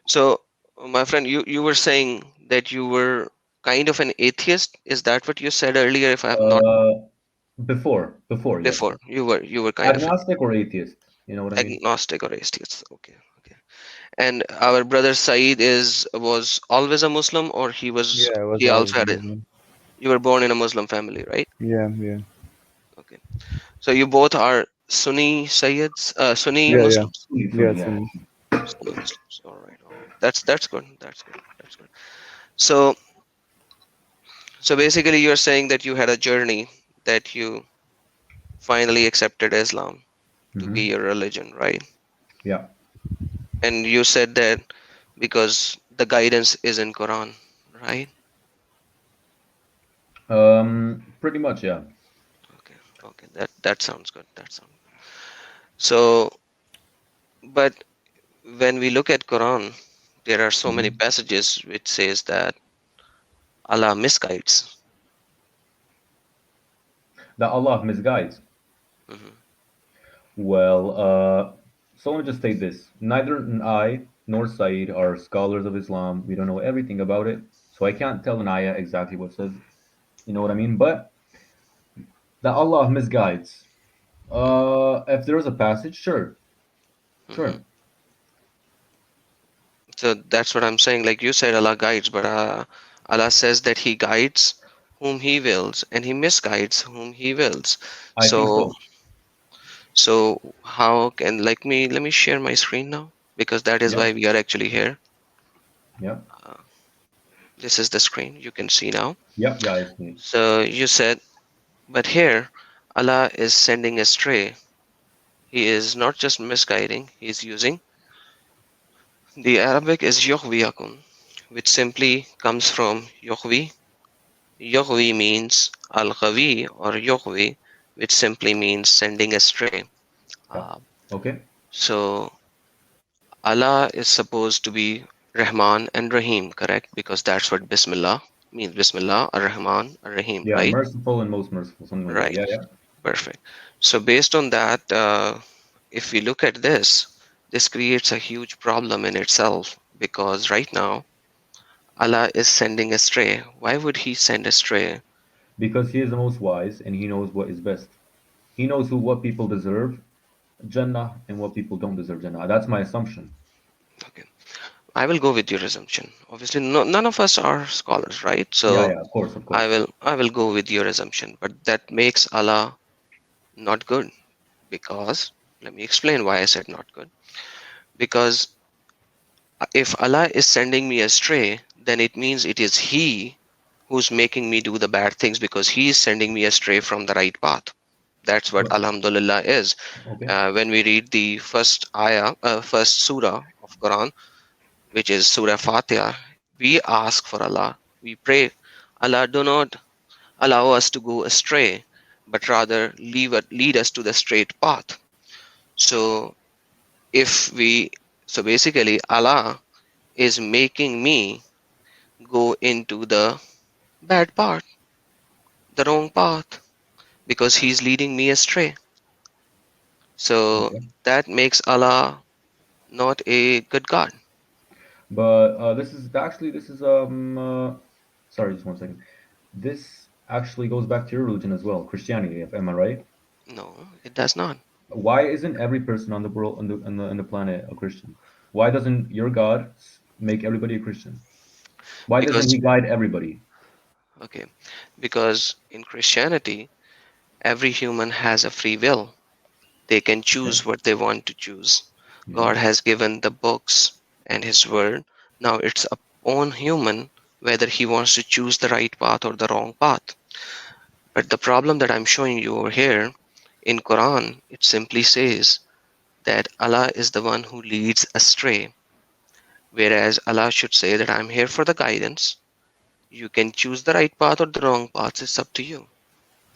So, my friend, you were saying that you were kind of an atheist. Is that what you said earlier? If I have not Uh, before, yes. before, you were kind of an Agnostic or atheist, you know what I mean? agnostic or atheist. Okay, okay. And our brother Saeed is was always a Muslim, or Yeah, I was he always also a had a, Muslim. you were born in a Muslim family, right? Yeah, yeah, Okay. So you both are Sunni Sayyids, Sunni yeah, yeah, Muslims. yeah. Yeah. Sunni. Sunni Muslims. All right, all right. That's good. That's good. That's good. So basically, you're saying that you had a journey that you finally accepted Islam to be Hmm. your religion, right? Yeah. And you said that because the guidance is in Quran, right? Pretty much, yeah. Okay, okay. That sounds good. That sounds good. So, but when we look at Quran, there are so many Hmm. passages which says that Allah misguides. That Allah misguides. Hmm. Well, so let me just state this. Neither I nor Said are scholars of Islam. We don't know everything about it. So I can't tell an ayah exactly what it says. You know what I mean? But that Allah misguides. If there is a passage, sure. Hmm. Sure. So that's what I'm saying. Like you said, Allah guides, but Allah says that He guides whom He wills, and He misguides whom He wills. I think So, so. how can let me share my screen now because that is Yep. why we are actually here. Yep. Uh, this is the screen you can see now. Yep. Yeah, I see. So you said, but here Allah is sending astray. He is not just misguiding. He is using the Arabic is yughwiyakun, which simply comes from yughwi. Yughwi means al-ghawi or yughwi, which simply means sending astray. Yep. Uh, Okay. so Allah is supposed to be Rahman and Rahim, correct? Because that's what Bismillah means. Bismillah, Ar-Rahman, Ar-Rahim, Yeah, right? merciful and most merciful, something like that. Right. Yeah, yeah. Perfect. So based on that, if we look at this, this creates a huge problem in itself because right now Allah is sending astray. Why would He send astray? Because he is the most wise and he knows what is best. He knows what people deserve Jannah and what people don't deserve Jannah. That's my assumption. Okay, I will go with your assumption. Obviously, no, none of us are scholars, right? Yeah, So yeah, of course, of I course. will I will go with your assumption, but that makes Allah not good because let me explain why I said not good. Because if Allah is sending me astray, then it means it is He who's making me do the bad things because He is sending me astray from the right path. That's what But Alhamdulillah is. okay. When we read the first ayah, first surah of Quran, which is Surah Fatiha, we ask for Allah. We pray, Allah, do not allow us to go astray, but rather lead us to the straight path. So if we, so basically, Allah is making me go into the bad path, the wrong path, because He's leading me astray. So Okay. that makes Allah not a good God. But sorry, just one second. This actually goes back to your religion as well, Christianity, am I right? No, it does not. Why isn't every person on the world on the planet a Christian? Why doesn't your God make everybody a Christian? Why doesn't Because, he guide everybody? okay, because in Christianity, every human has a free will. They can Okay. choose what they want to choose. Yeah. God has given the books and His word. Now it's upon human whether he wants to choose the right path or the wrong path. But the problem that I'm showing you over here in Quran, it simply says that Allah is the one who leads astray, whereas Allah should say that I'm here for the guidance. You can choose the right path or the wrong path. It's up to you.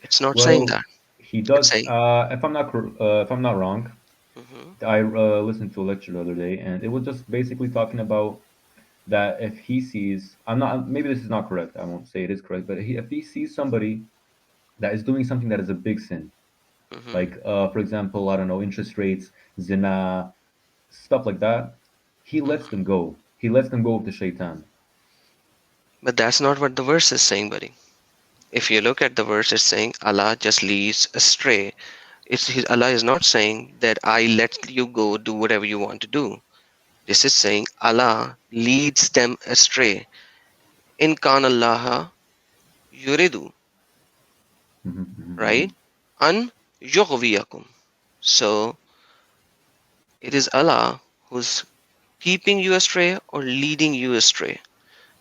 It's not saying Well, that. he It's does. saying, If I'm not wrong, hmm I listened to a lecture the other day, and it was just basically talking about that if he sees, I'm not, maybe this is not correct. I won't say it is correct, but if he sees somebody that is doing something that is a big sin, hmm like for example, I don't know, interest rates, zina, stuff like that, he lets them hmm go. He lets them go with the shaitan. But that's not what the verse is saying, buddy. If you look at the verse, it's saying Allah just leads astray. Allah is not saying that I let you go do whatever you want to do. This is saying Allah leads them astray. In kan Allah yuridu, Mhm, mhm, right? mhm. An yughwiyakum. So it is Allah who's keeping you astray or leading you astray.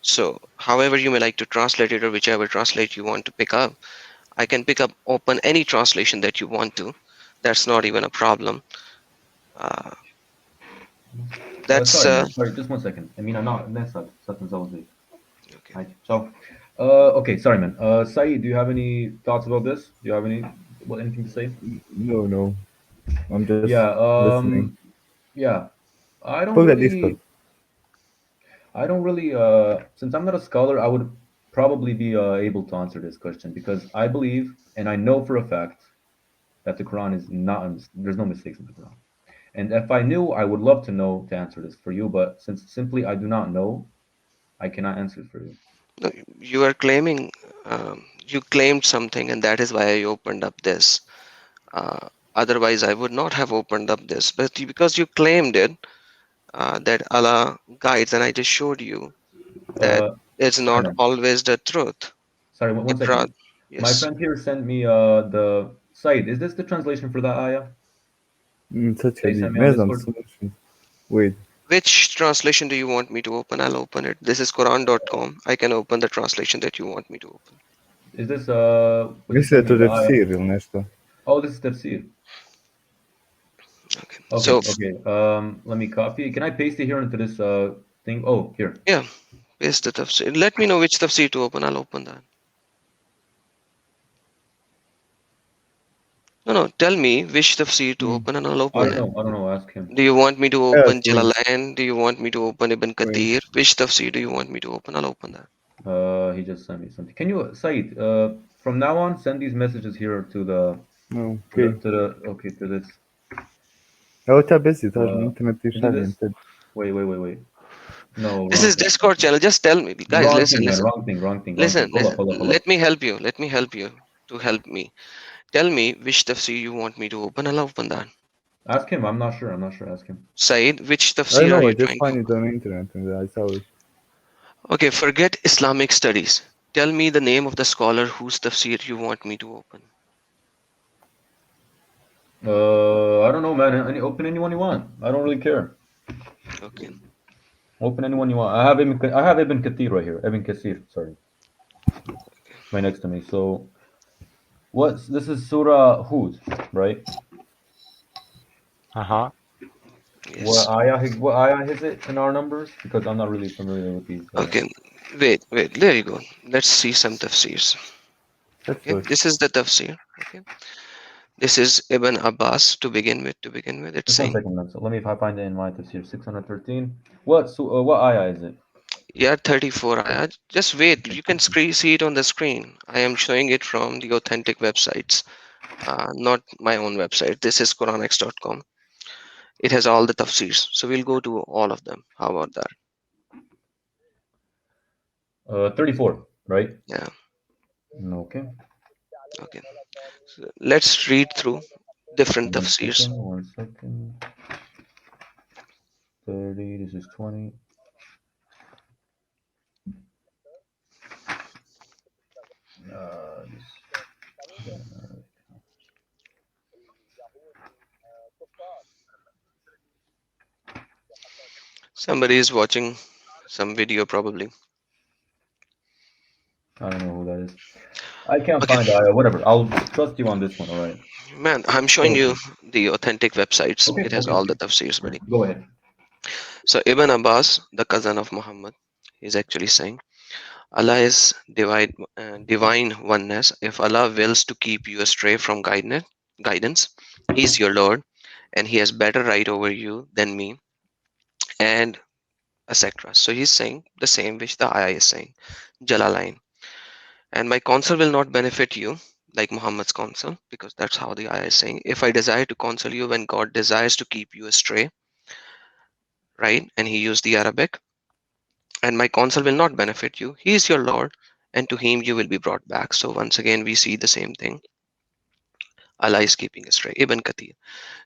So however you may like to translate it or whichever translate you want to pick up, I can pick up open any translation that you want to. That's not even a problem. Uh, that's Sorry, man. Sorry, just 1 second. I mean, I'm not. Certain zones. okay. Hi. Ciao. Okay, sorry, man. Saeed, do you have any thoughts about this? Do you have anything to say? No, no. I'm just Yeah. listening. Yeah. I don't Put the Discord. really. I don't really. Since I'm not a scholar, I would probably be able to answer this question because I believe and I know for a fact that the Quran is not. There's no mistakes in the Quran. And if I knew, I would love to know to answer this for you. But since simply I do not know, I cannot answer it for you. No, you are claiming you claimed something, and that is why I opened up this. Otherwise, I would not have opened up this. But because you claimed it, that Allah guides, and I just showed you that Uh, it's Sorry, not man. always the truth. Sorry, one It rather, second. My yes. friend here sent me the site. Is this the translation for that ayah Such that a he deep. sent me on Mesam Discord? solution. Wait. Which translation do you want me to open? I'll open it. This is Quran.com. I can open the translation that you want me to open. Is this what he Mislim sent da me je to the ayah? tefsir ili nešto. Oh, this is tafsir. Okay. Okay, So okay. Let me copy. Can I paste it here into this thing? Oh, here. yeah, paste the tafsir. Let me know which tafsir to open. I'll open that. No, no. Tell me which tafsir to Hmm. open, and I'll I open don't it. know. I don't know. Ask him. Do you want me to Ja, open wait. Jalalain? Do you want me to open Ibn Wait. Kathir? Which tafsir do you want me to open? I'll open that. He just sent me something. Can you, Said, from now on, send these messages here to the No, okay. okay, to this Evo te bez traži na uh internetu i into šaljem this. tebi. Wait. No, This wrong is thing. Discord channel. Just tell me, guys. Wrong Listen, thing, man. listen, Wrong thing. Hold up, hold up, hold up. Let me help you. Let me help you to help me. Tell me which tafsir you want me to open. I'll open that. Ask him. I'm not sure. I'm not sure. Ask him. Said, which I tafsir are know, I you just trying to find it open? on the internet and I saw it. Okay, forget Islamic studies. Tell me the name of the scholar whose tafsir you want me to open. I don't know, man. Open anyone you want. I don't really care. Okay. Open anyone you want. I have Ibn Kathir right here. Ibn Kathir, sorry, right next to me. So what's this is Surah Hud, right? Uh-huh. Yes. What ayah is it in our numbers? Because I'm not really familiar with these. Okay. Wait. There you go. Let's see some tafsirs. Let's Okay. watch. This is the tafsir. Okay. This is Ibn Abbas to begin with. To begin with, it's Just one saying, second, man. So let me if I find it in my tafsir 613. What ayah is it? yeah, 34 ayah. Just wait. You can see it on the screen. I am showing it from the authentic websites, not my own website. This is Quranics.com. It has all the tafsirs. So we'll go to all of them. How about that? 34, right? Yeah. Okay. Okay. So let's read through different One tafsirs. second. 1 second. 30. This is 20. This, Somebody is watching some video probably. I don't know who that is. I can't Okay. find ayah. Whatever. I'll trust you on this one. All right. Man, I'm showing Go you the authentic websites. Okay. It has Okay. all the Okay. tafsirs, buddy. Go ahead. So Ibn Abbas, the cousin of Muhammad, is actually saying Allah is divine oneness. If Allah wills to keep you astray from guidance, He is your Lord, and He has better right over you than me, and etc. So He's saying the same which the ayah is saying, Jalalain. And my counsel will not benefit you like Muhammad's counsel, because that's how the ayah is saying. If I desire to counsel you when God desires to keep you astray, right? And He used the Arabic. and my counsel will not benefit you. He is your Lord, and to him you will be brought back. So once again, we see the same thing. Allah is keeping astray. Ibn Kathir.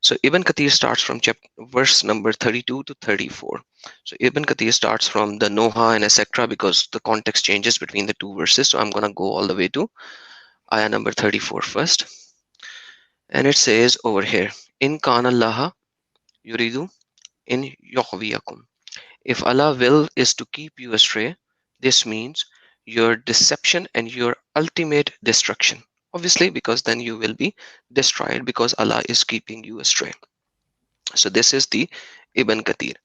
So Ibn Kathir starts from verse number 32 to 34. So Ibn Kathir starts from the Noha and etc. because the context changes between the two verses. So I'm going to go all the way to ayah number 34 first. And it says over here, In kana Allah yuridu in yughwiyakum. If Allah will is to keep you astray, this means your deception and your ultimate destruction. Obviously, because then you will be destroyed because Allah is keeping you astray. So this is the Ibn Kathir.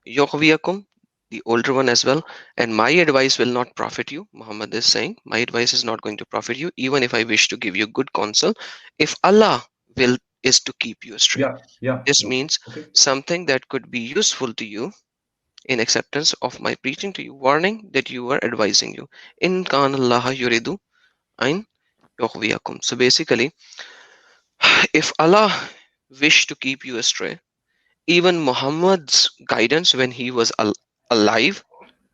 Yughwiyakum, the older one as well. And my advice will not profit you. Muhammad is saying, my advice is not going to profit you, even if I wish to give you good counsel. If Allah will is to keep you astray. Yeah, yeah. This No. means Okay. something that could be useful to you in acceptance of my preaching to you, warning that you are advising you. In kan Allah yuridu ain yughwiyakum. So basically, if Allah wish to keep you astray, even Muhammad's guidance when he was alive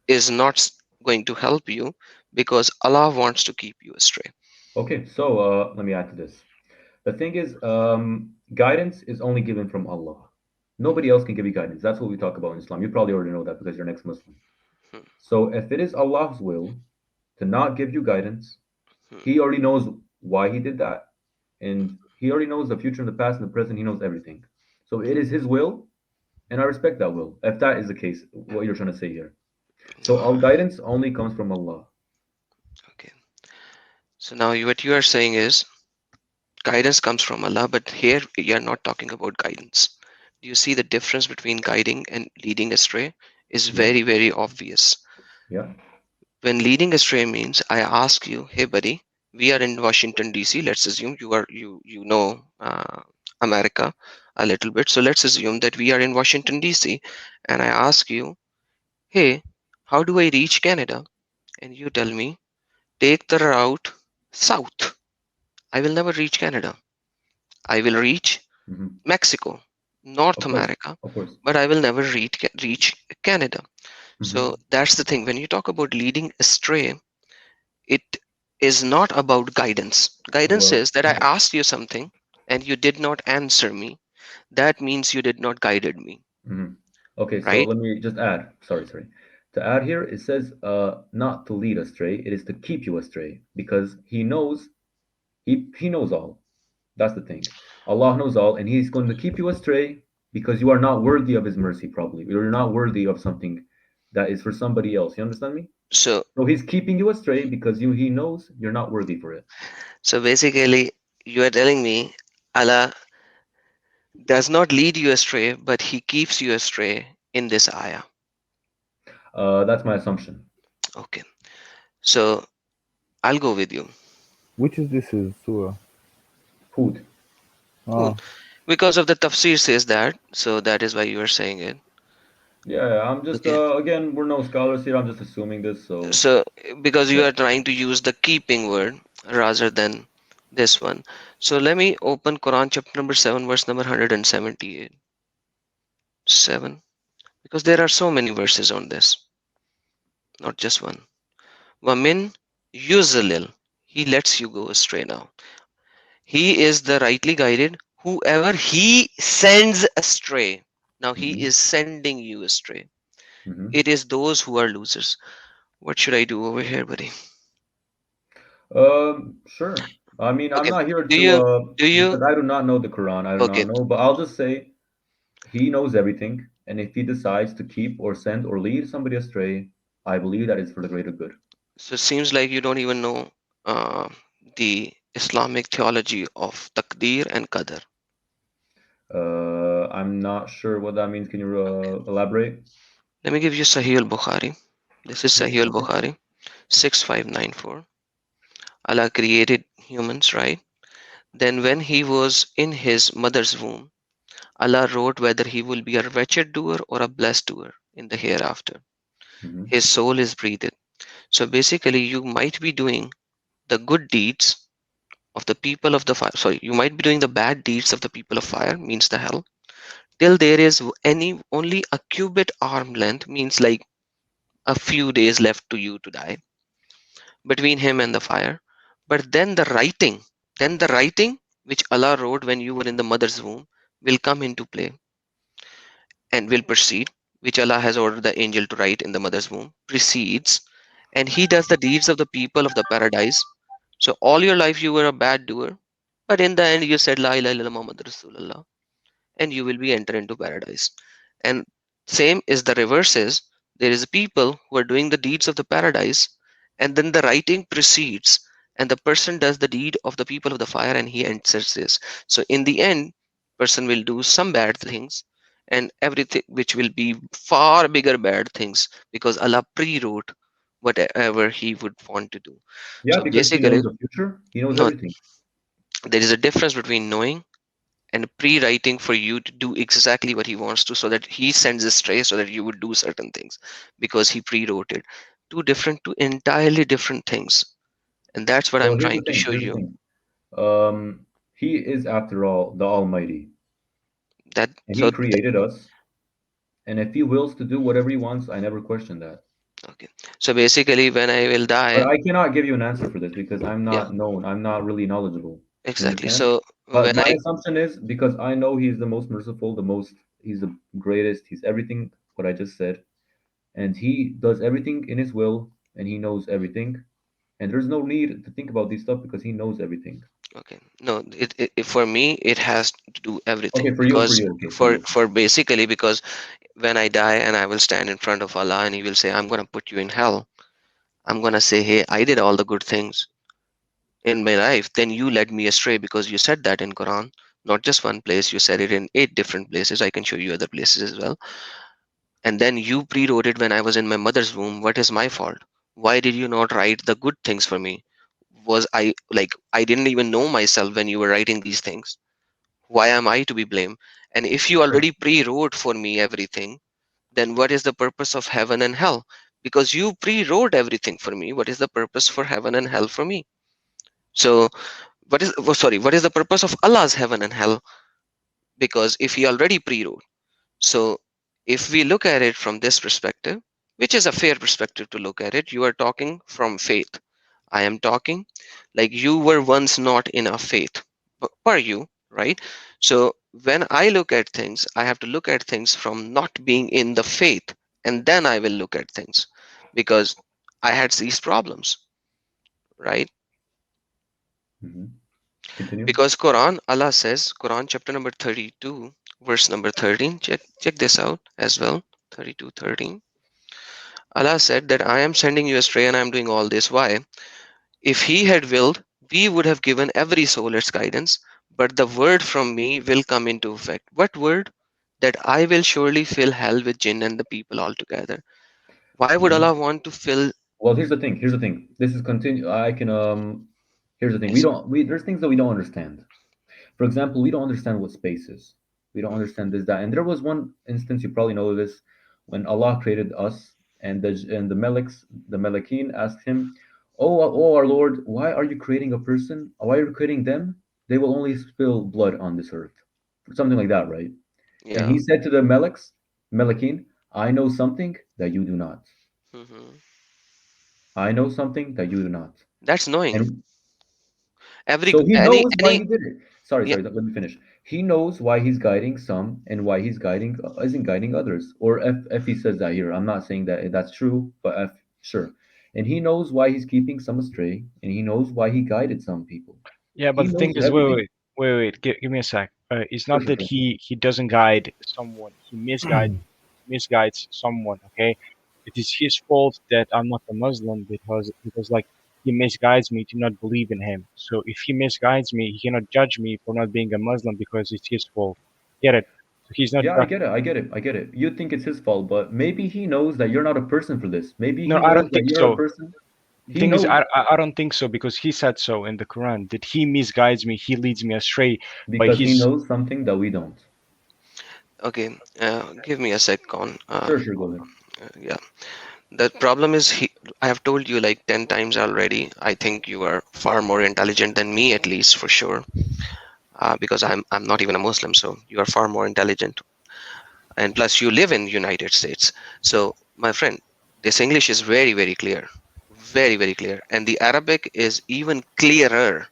is not going to help you because Allah wants to keep you astray. Okay, so let me add to this. The thing is, guidance is only given from Allah. Nobody else can give you guidance. That's what we talk about in Islam. You probably already know that because you're an ex-Muslim. Hmm, So if it is Allah's will to not give you guidance, hmm, He already knows why He did that, and He already knows the future and the past and the present. He knows everything. So it is His will, and I respect that will. If that is the case, what you're trying to say here. So hmm. our guidance only comes from Allah. Okay. So now what you are saying is guidance comes from Allah, but here we are not talking about guidance. Do you see the difference between guiding and leading astray is Yeah, very, very obvious. yeah. When leading astray means I ask you, hey buddy, we are in Washington DC. Let's assume you know America a little bit. So let's assume that we are in Washington DC, and I ask you, hey, how do I reach Canada? And you tell me, take the route south. I will never reach Canada. I will reach Hmm. Mexico, North Of course, America, of course. but I will never reach Canada. So Hmm. that's the thing. When you talk about leading astray, it is not about guidance. Guidance Well, is that I okay. asked you something and you did not answer me. That means you did not guided me, Hmm. Okay, so right? let me just add. Sorry. To add here, it says not to lead astray. It is to keep you astray because He knows all. That's the thing. Allah knows all, and He's going to keep you astray because you are not worthy of His mercy. Probably you're not worthy of something that is for somebody else. You understand me? So So He's keeping you astray because He knows you're not worthy for it. so basically you are telling me Allah does not lead you astray, but he keeps you astray in this ayah. That's my assumption. Okay. So I'll go with you. Which is this is surah? Food. Cool. Ah, Because of the tafsir says that, so that is why you are saying it. Yeah, I'm just Okay. again, we're no scholars here. I'm just assuming this. So So because you yeah. are trying to use the keeping word rather than this one. So let me open Quran chapter number 7, verse number 178. 7. Because there are so many verses on this, not just one. Wamin yuzalil. He lets you go astray now. He is the rightly guided. Whoever he sends astray. Now he Hmm. is sending you astray. Hmm. It is those who are losers. What should I do over here, buddy? Sure. I mean, I'm Okay. not here Do to you do you because I do not know the Quran. I do not okay. know, but I'll just say He knows everything, and if He decides to keep or send or lead somebody astray, I believe that is for the greater good. So it seems like you don't even know uh, the Islamic theology of Taqdeer and Qadar. I'm not sure what that means. Can you Okay. elaborate? Let me give you Sahih al-Bukhari. This is Okay. Sahih Okay. al-Bukhari 6594. Allah created humans, right? Then when he was in his mother's womb, Allah wrote whether he will be a wretched doer or a blessed doer in the hereafter. Hmm. His soul is breathed. So basically, you might be doing the good deeds of the people of the fire. Sorry, you might be doing the bad deeds of the people of fire, means the hell. Till there is any only a cubit arm length, means like a few days left to you to die between him and the fire. But then the writing which Allah wrote when you were in the mother's womb will come into play and will proceed, which Allah has ordered the angel to write in the mother's womb, precedes, and he does the deeds of the people of the paradise. So all your life you were a bad doer, but in the end you said La ilaha illallah Muhammad Rasulullah, and you will be enter into paradise. And same is the reverse is there is people who are doing the deeds of the paradise, and then the writing precedes, and the person does the deed of the people of the fire, and he enters this. So in the end, person will do some bad things, and everything which will be far bigger bad things because Allah pre-wrote whatever He would want to do. Yeah, So because he basically, knows the future. He knows no, everything. there is a difference between knowing and pre-writing for you to do exactly what he wants to, so that he sends a stray so that you would do certain things because he pre-wrote it. Two entirely different things, and that's what Well, I'm here's the trying to thing. show Here's the you. thing. He is, after all, the Almighty, That and He so created us. And if He wills to do whatever He wants, I never question that. okay, so basically when I will But die, I cannot give you an answer for this because I'm yeah, not known. I'm not really knowledgeable. You exactly. understand? So But when my I assumption is because I know He's the most merciful, He's the greatest, He's everything what I just said, and He does everything in His will, and He knows everything. And there's no need to think about these stuff because He knows everything. okay, no, for me it has to do everything For because you, okay, for you. for basically because when I die and I will stand in front of Allah and He will say, I'm going to put you in hell. I'm going to say, hey, I did all the good things in my life, then you led me astray because you said that in Quran, not just one place, you said it in 8 different places. I can show you other places as well. And then you pre-wrote it when I was in my mother's womb. What is my fault? Why did you not write the good things for me? Was I like I didn't even know myself when you were writing these things? Why am I to be blamed? And if you Sure. already pre-wrote for me everything, then what is the purpose of heaven and hell? Because you pre-wrote everything for me, what is the purpose for heaven and hell for me? So what is the purpose of Allah's heaven and hell? Because if he already pre-wrote, so if we look at it from this perspective, which is a fair perspective to look at it, you are talking from faith. I am talking like you were once not in a faith, per you, right? So when I look at things, I have to look at things from not being in the faith, and then I will look at things because I had these problems, right? Hmm. Continue. Because Quran, Allah says, Quran chapter number 32, verse number 13. Check this out as well. 32:13. Allah said that I am sending you astray and I am doing all this. Why? If He had willed, we would have given every soul its guidance, but the word from me will come into effect. What word? That I will surely fill hell with jinn and the people altogether. Why would Hmm. Allah want to fill? Well, here's the thing. Here's the thing. This is continue. I can. Here's the thing. We Yes. don't. We There's things that we don't understand. For example, we don't understand what space is. We don't Mhm. understand this, that. And there was one instance, you probably know this, when Allah created us and the Meleks, the Melekin asked him, oh, our Lord, why are you creating a person? Why are you creating them? They will only spill blood on this earth. Something like that, right? And Yeah. he said to the Melekin, I know something that you do not. Hmm. I know something that you do not. That's knowing. And Every so he any knows why any he did it. Sorry, yeah. sorry. Let me finish. He knows why he's guiding some and why he's guiding isn't guiding others. Or if he says that here, I'm not saying that that's true, but if sure. And he knows why he's keeping some astray, and he knows why he guided some people. Yeah, but He the thing knows is, everything. give me a sec. It's Sure, not sure, that sure. he doesn't guide someone. He misguides someone. Okay, it is his fault that I'm not a Muslim because like he misguides me to not believe in him. So if he misguides me, he cannot judge me for not being a Muslim because it's his fault. Get it? So he's not Yeah, I got. get it. I get it. I get it. You think it's his fault, but maybe he knows that you're not a person for this. Maybe No, he I knows don't that think you're a so. person. The He thing is, knows I don't think so because he said so in the Quran that he misguides me, he leads me astray by because he his. knows something that we don't. Okay. Give me a second. Sure, sure, go ahead. Yeah. The problem is I have told you like 10 times already. I think you are far more intelligent than me, at least for sure. Because I'm not even a Muslim, so you are far more intelligent. And plus, you live in United States. So, my friend. This English is very, very clear, very, very clear, and the Arabic is even clearer,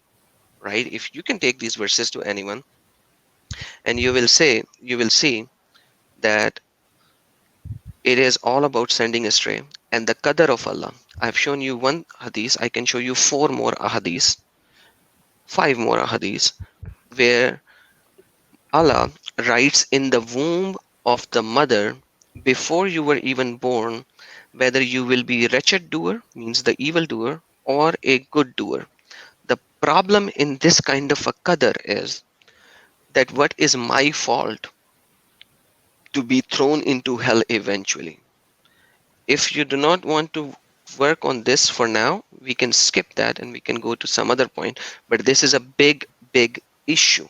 right? If you can take these verses to anyone, and you will see that it is all about sending astray and the qadar of Allah. I've shown you one hadith. I can show you four more ahadith, five more ahadith, where Allah writes in the womb of the mother before you were even born whether you will be wretched doer, means the evil doer, or a good doer. The problem in this kind of a qadar is that what is my fault to be thrown into hell eventually. If you do not want to work on this for now, we can skip that and we can go to some other point. But this is a big, big issue.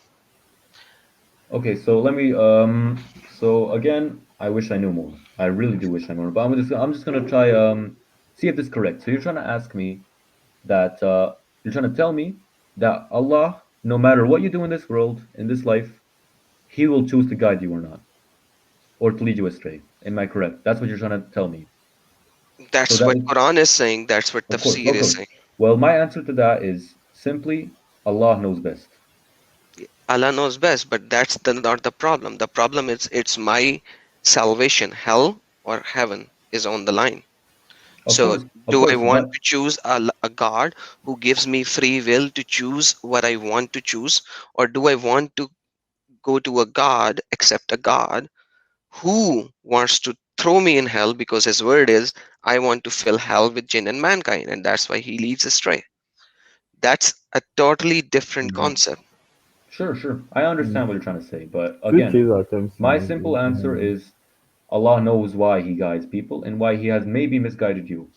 Okay, so let me so again, I wish I knew more. I really do wish I knew more. But I'm just gonna try see if this is correct. So you're trying to ask me that you're trying to tell me that Allah, no matter what you do in this world, in this life, He will choose to guide you or not, or to lead you astray. Am I correct? That's what you're trying to tell me. So That's that what is, Quran is saying. That's what of course, tafsir of is course. saying. Well, my answer to that is simply Allah knows best. Allah knows best, but that's not the problem. The problem is it's my salvation. Hell or heaven is on the line. So Of do I course, want but to choose a God who gives me free will to choose what I want to choose, or do I want to go to a God, accept a God who wants to throw me in hell because his word is, I want to fill hell with jinn and mankind, and that's why he leads astray. That's a totally different mhm. concept. Sure, sure. I Mm. understand what you're trying to say, but Which again, is attempts my in simple answer is Allah knows why He guides people and why He has maybe misguided you.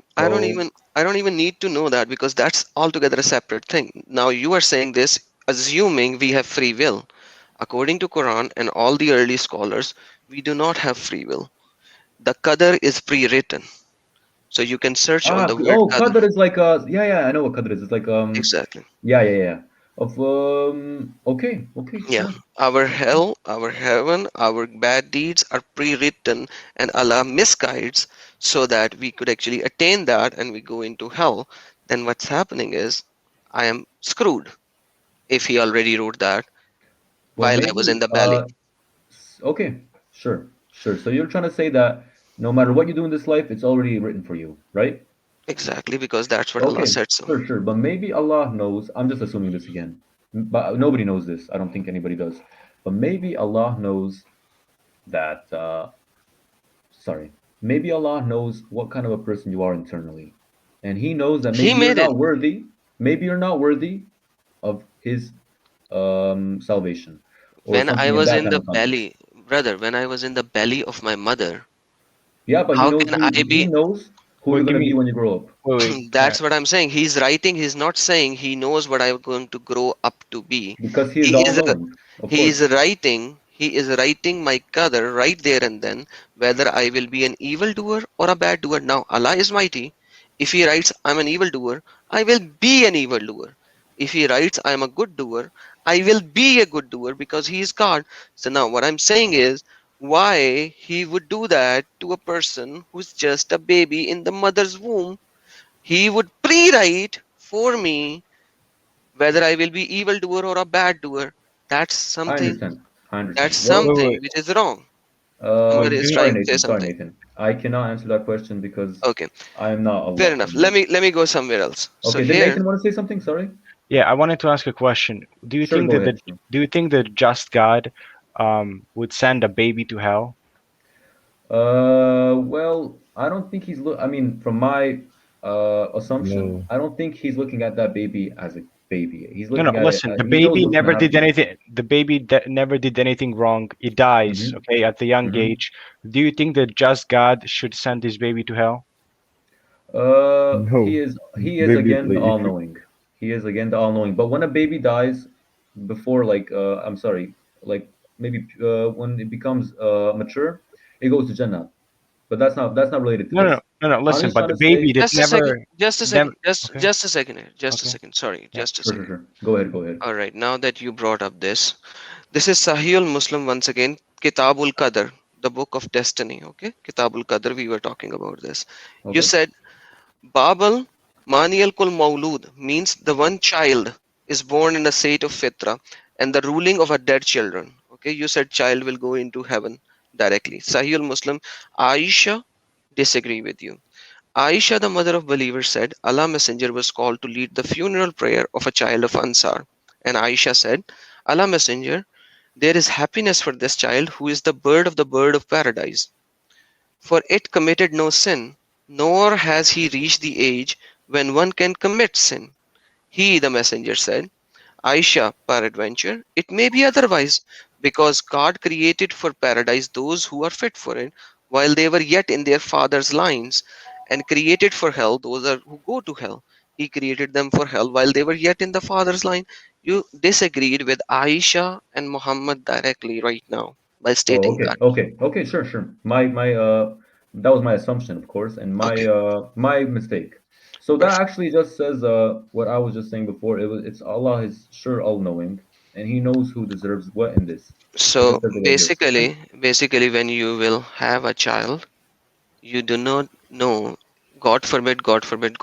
So, I don't even need to know that because that's altogether a separate thing. Now you are saying this assuming we have free will. According to Quran and all the early scholars, we do not have free will. The qadar is pre-written. So you can search on the word qadar. Qadr is like yeah, yeah, I know what Qadr is. It's like Exactly. yeah, yeah, yeah. Of okay, okay, Yeah, sure. our Okay. hell, our heaven, our bad deeds are pre-written, and Allah misguides so that we could actually attain that and we go into hell. Then what's happening is I am screwed if He already wrote that Well, while I was maybe in the belly. okay, sure, sure. So you're trying to say that no matter what you do in this life, it's already written for you, right? Exactly, because that's what Allah Okay, said so. sure, sure. But maybe Allah knows. I'm just assuming this again, but nobody knows this. I don't think anybody does. But maybe Allah knows that. Sorry, maybe Allah knows what kind of a person you are internally, and He knows that He maybe you're made it not worthy. Maybe you're not worthy of His salvation, or when I something in was that in kind the of context. belly, brother. When I was in the belly of my mother, Yeah, but He how knows can I who He be? knows who you're Wait, give gonna be me. when you grow up. Wait. That's what I'm saying. He's writing. He's not saying he knows what I'm going to grow up to be. Because He is He all is knowing, of he course. is writing. He is writing my qadar right there and then, whether I will be an evil doer or a bad doer. Now Allah is mighty. If He writes I'm an evil doer, I will be an evil doer. If He writes I'm a good doer, I will be a good doer because He is God. So now what I'm saying is why He would do that to a person who's just a baby in the mother's womb. He would pre-write for me whether I will be evil doer or a bad doer. That's I something. understand. I That's understand. Well, Wait, something which is wrong. wait. Somebody Give is me. sorry, trying to say Nathan. Sorry, something. Nathan. I cannot answer that question because Okay, I am not fair Allah. enough. Let me go somewhere else. So Okay, did here, Nathan want to say something? Sorry. Yeah, I wanted to ask a question. Do you Sure, think go that ahead. Sure. the just God would send a baby to hell? Well, I don't think I mean, from my assumption, No. I don't think he's looking at that baby as a baby. He's No, no. looking at it. Listen, the He knows baby what's gonna never did happen. anything. The baby never did anything wrong. It dies, Mm-hmm. okay, at a young Mm-hmm. age. Do you think that just God should send his baby to hell? He No. is he is Baby, again the like if you all-knowing. He is again the all-knowing. But when a baby dies, before like I'm sorry, like maybe when it becomes mature, it goes to Jannah. But that's not related to No, no, this. no, no, no. I'm Listen, just but trying the to say, baby that just a second, just a never. second, just Okay, just a second here, just a okay, second. Sorry, yeah. just a sure, sure, second. sure. Go ahead, go ahead. All right, now that you brought up this is Sahih Muslim once again, Kitabul Qadr. the book of destiny. Okay, Kitabul Qadr, we were talking about this. You Okay. said babal manial kul maulud means the one child is born in a state of fitra and the ruling of a dead children. Okay, you said child will go into heaven directly. Sahih al Muslim. Aisha disagree with you. Aisha, the mother of believers, said Allah Messenger was called to lead the funeral prayer of a child of Ansar. And Aisha said, Allah Messenger, there is happiness for this child who is the bird of paradise. For it committed no sin, nor has he reached the age when one can commit sin. He, the messenger, said, Aisha, peradventure, it may be otherwise, because God created for paradise those who are fit for it, while they were yet in their father's lines, and created for hell those who go to hell. He created them for hell while they were yet in the father's line. You disagreed with Aisha and Muhammad directly right now by Oh, stating okay, that. okay, okay. Sure, sure. My that was my assumption, of course, and Okay, my mistake. So that perfect. actually just says what I was just saying before. It's Allah is sure all knowing, and He knows who deserves what in this. It So just says it like this. Okay. basically, when you will have a child, you do not know, God forbid, God forbid,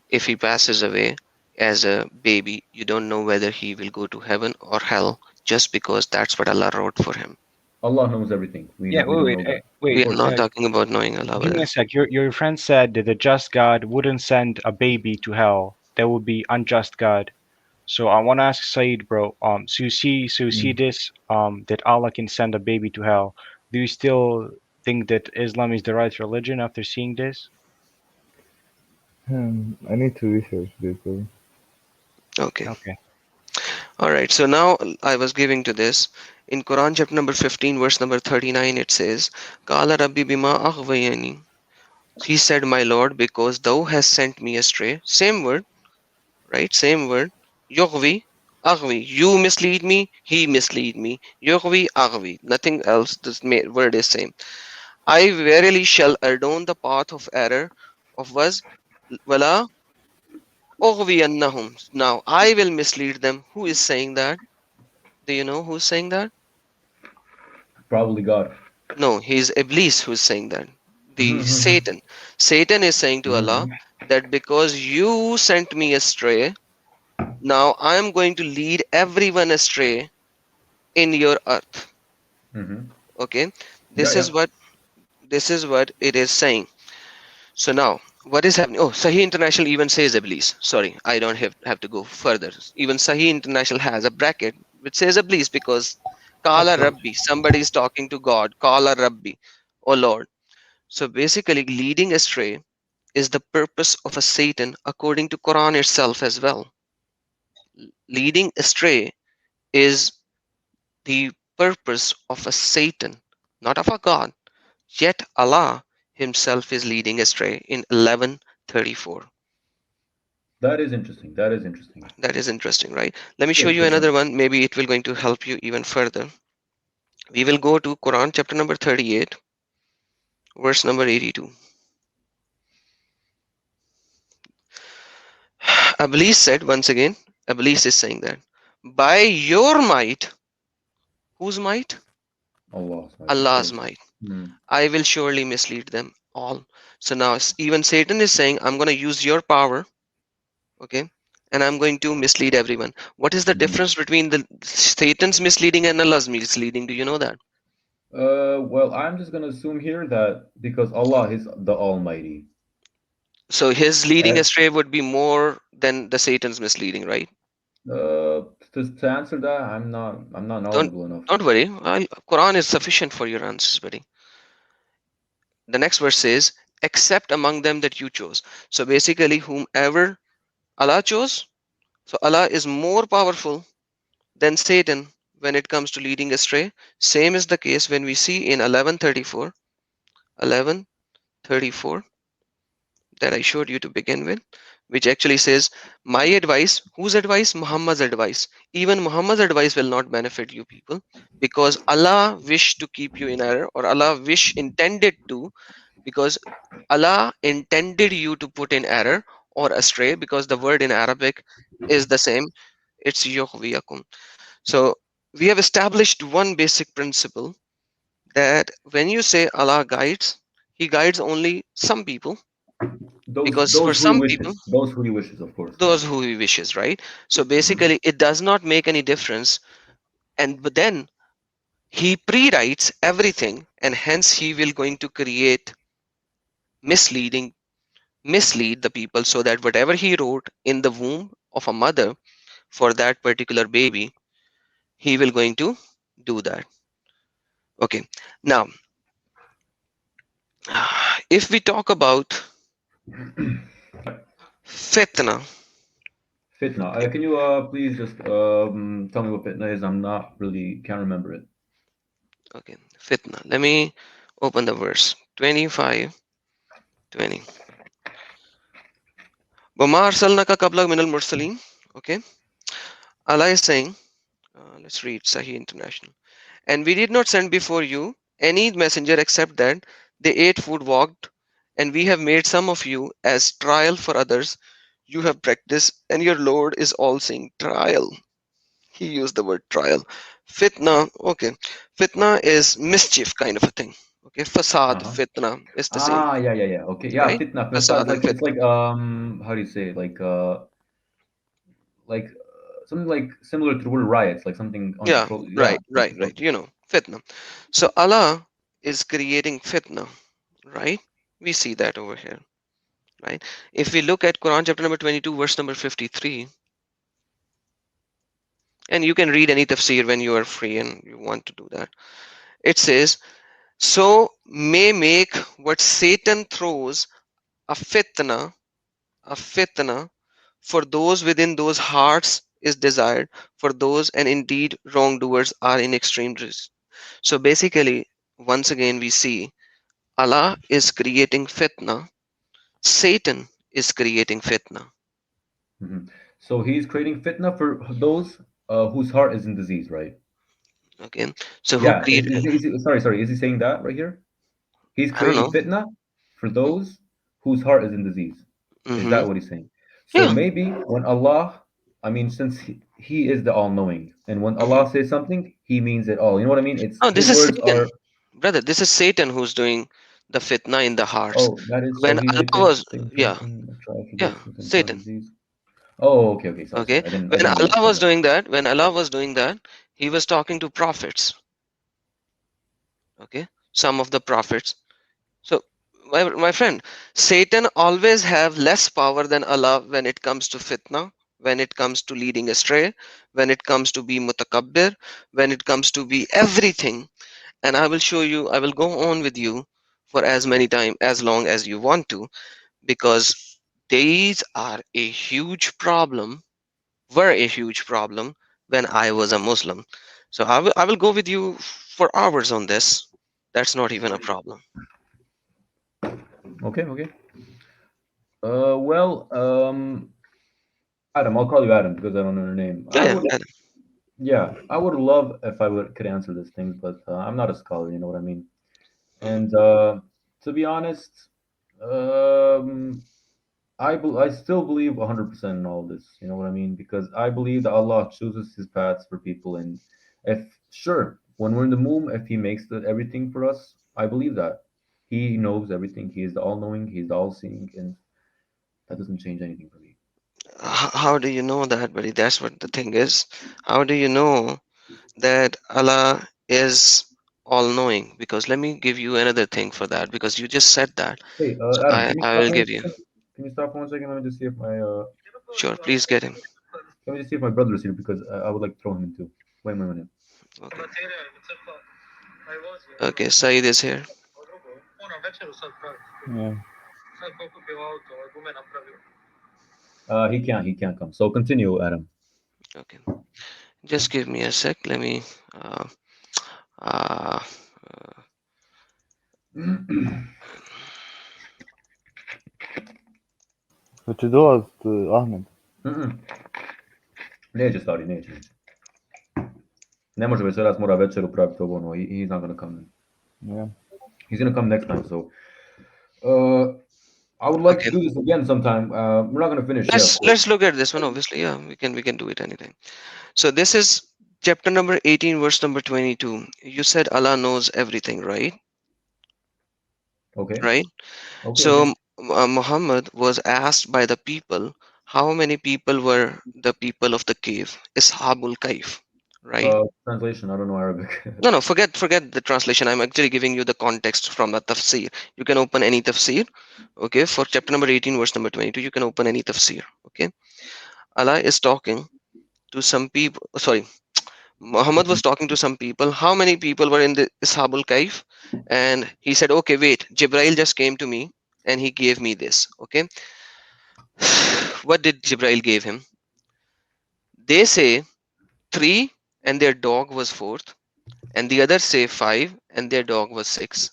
if he passes away as a baby, you don't know whether he will go to heaven or hell just because that's what Allah wrote for him. Allah knows everything. Yeah, We wait, don't wait, know that, of We wait. are course. not talking about knowing Allah Give me brother. a sec. Your friend said that the just God wouldn't send a baby to hell. That would be unjust God. So I want to ask Said, bro. So you see Mm. this, that Allah can send a baby to hell. Do you still think that Islam is the right religion after seeing this? I need to research this though. Okay. Okay. All right. So now I was giving to this. In Quran chapter number 15, verse number 39, it says, Qala Rabbi bima aghwayani. He said, My Lord, because thou hast sent me astray. Same word, right? Same word. Yughwi, aghwi. You mislead me, he mislead me. Yughwi, aghwi. Nothing else. This word is same. I verily shall adorn the path of error of was wala ughwiyannahum. Now I will mislead them. Who is saying that? Do you know who's saying that? Probably God. No, he's Iblis who's saying that. The Mm-hmm. Satan. Satan is saying to Allah that because you sent me astray, now I am going to lead everyone astray in your earth. Mm-hmm. Okay, Yeah, this yeah. is what it is saying. So now, what is happening? Oh, Sahih International even says Iblis. Sorry, I don't have to go further. Even Sahih International has a bracket which says Iblis because Of Kala course. Rabbi, somebody is talking to God. Kala Rabbi, oh Lord. So basically, leading astray is the purpose of a Satan according to Quran itself as well. Leading astray is the purpose of a Satan, not of a God. Yet Allah Himself is leading astray in 1134. That is interesting. That is interesting. That is interesting, right? Let me show Sure, you sure, sure. another one. Maybe it will going to help you even further. We will go to Quran chapter number 38, verse number 82. Iblis said once again, Iblis is saying that by your might, whose might? Allah's might, of Allah's course. might. Mm. I will surely mislead them all. So now even Satan is saying, I'm going to use your power, okay, and I'm going to mislead everyone. What is the Mhm. difference between the Satan's misleading and Allah's misleading? Do you know that? Well, I'm just gonna assume here that because Allah is the Almighty. So his leading And astray would be more than the Satan's misleading, right? to answer that, I'm not Don't knowledgeable enough. don't worry. Quran is sufficient for your answers, buddy. The next verse says, "Except among them that you chose." So basically, whomever Allah chose, so Allah is more powerful than Satan when it comes to leading astray. Same is the case when we see in 1134, 1134 that I showed you to begin with, which actually says, My advice, whose advice? Muhammad's advice. Even Muhammad's advice will not benefit you people because Allah wished to keep you in error, or Allah intended to, because Allah intended you to put in error or astray, because the word in Arabic is the same. It's yughwiyakum. So we have established one basic principle that when you say Allah guides, He guides only some people, Those because for those who he some people, wishes. Those who he wishes, of course. Yeah. those who He wishes, right? So Mhm. basically, it does not make any difference. And but then He pre-writes everything, and hence He will going to create misleading, mislead the people, so that whatever He wrote in the womb of a mother for that particular baby, He will going to do that. Okay. Now, if we talk about fitna, Fitna. okay, Can you please just tell me what fitna is? I'm not really can't remember it. okay, fitna. Let me open the verse 25, 20. وَمَا أَرْسَلْنَاكَ قَبْلَ مِنَ الْمُرْسَلِينَ. Okay, Allah is saying, let's read Sahih International. And we did not send before you any messenger except that they ate food, walked, and we have made some of you as trial for others. You have practiced, and your Lord is all seeing. Trial. He used the word trial. Fitna, okay. Fitna is mischief kind of a thing. Okay, facade, Uh-huh. fitna is the same, Ah, yeah, yeah, yeah. Okay, yeah, right? fitna. Fitna. Facade It's and like it's fitna. like how do you say it? Like something like similar to the word riots, like something Yeah, uncontrolled. Yeah. right, right, right. Okay. You know, fitna. So Allah is creating fitna, right? We see that over here, right? If we look at Quran chapter number 22, verse number 53, and you can read any tafsir when you are free and you want to do that. It says, so may make what Satan throws a fitna, a fitna for those within those hearts is desired for those, and indeed wrongdoers are in extreme risk. So basically, once again we see Allah is creating fitna, Satan is creating fitna. Hmm. So he's creating fitna for those whose heart is in disease, right? Okay, so who Yeah. created? Sorry. Is he saying that right here? He's I don't creating know. fitna for those whose heart is in disease. Is Mm-hmm. that what he's saying? So Yeah. maybe when Allah, I mean, since he is the all-knowing, and when Mm-hmm. Allah says something, He means it all. You know what I mean? It's Oh, this His is words Satan, are. brother. This is Satan who's doing the fitna in the hearts. Oh, that is so. When He Allah makes was, things yeah, try for yeah, those whose heart Satan. disease. Oh, okay. Okay, Sorry. I didn't. I when didn't Allah understand was that. doing that, when Allah was doing that, He was talking to prophets. Okay, some of the prophets. So, my friend, Satan always have less power than Allah when it comes to fitna, when it comes to leading astray, when it comes to be mutakabbir, when it comes to be everything. And I will show you. I will go on with you for as many time as long as you want to, because these are a huge problem, were a huge problem when I was a Muslim. So I will go with you for hours on this. That's not even a problem. Okay. Well, Adam. I'll call you Adam because I don't know your name. Yeah, I yeah, would. Yeah, I would love if could answer these things, but I'm not a scholar. You know what I mean? mhm. And to be honest, um, I still believe 100% in all this. You know what I mean? Because I believe that Allah chooses His paths for people, and if sure, when we're in the womb, if He makes everything for us, I believe that He knows everything. He is the all-knowing. He's the all-seeing, and that doesn't change anything for me. How do you know that, buddy? That's what the thing is. How do you know that Allah is all knowing? Because let me give you another thing for that, because you just said that. Hey, So Adam, I, can you I stop will one? give you. Can you stop 1 second? Let me just see if my Sure, please get him. let me just see if my brother is here because I would like to throw him in too. Wait a minute. Okay. Okay, Saeed is here. Yeah. He can't come. So continue, Adam. Okay. Just give me a sec. Let me uh, uh, What you do was Ahmed. Mm-mm. Neće stari, neće. Ne može večeras, mora večeru praviti ovo, ono. He's not gonna come. Yeah. He's gonna come next time. So, uh, I would like to okay. do this again sometime. We're not gonna finish. Yeah, of Let's course. let's look at this one. Obviously, yeah, we can do it anytime. So this is Chapter number 18, verse number 22. You said Allah knows everything, right? Okay. Right? Okay. Okay. So Muhammad was asked by the people, how many people were the people of the cave? Ishabul Kaif, right? Translation. I don't know Arabic. No, no, forget the translation. I'm actually giving you the context from the tafsir. You can open any tafsir, okay? For chapter number 18, verse number 22, you can open any tafsir, okay? Allah is talking to some people. Sorry, Muhammad was talking to some people. How many people were in the Ishabul Kaif? And he said, okay, wait, Jibrail just came to me and he gave me this, okay? What did Jibrail give him? They say three and their dog was fourth, and the others say five and their dog was six.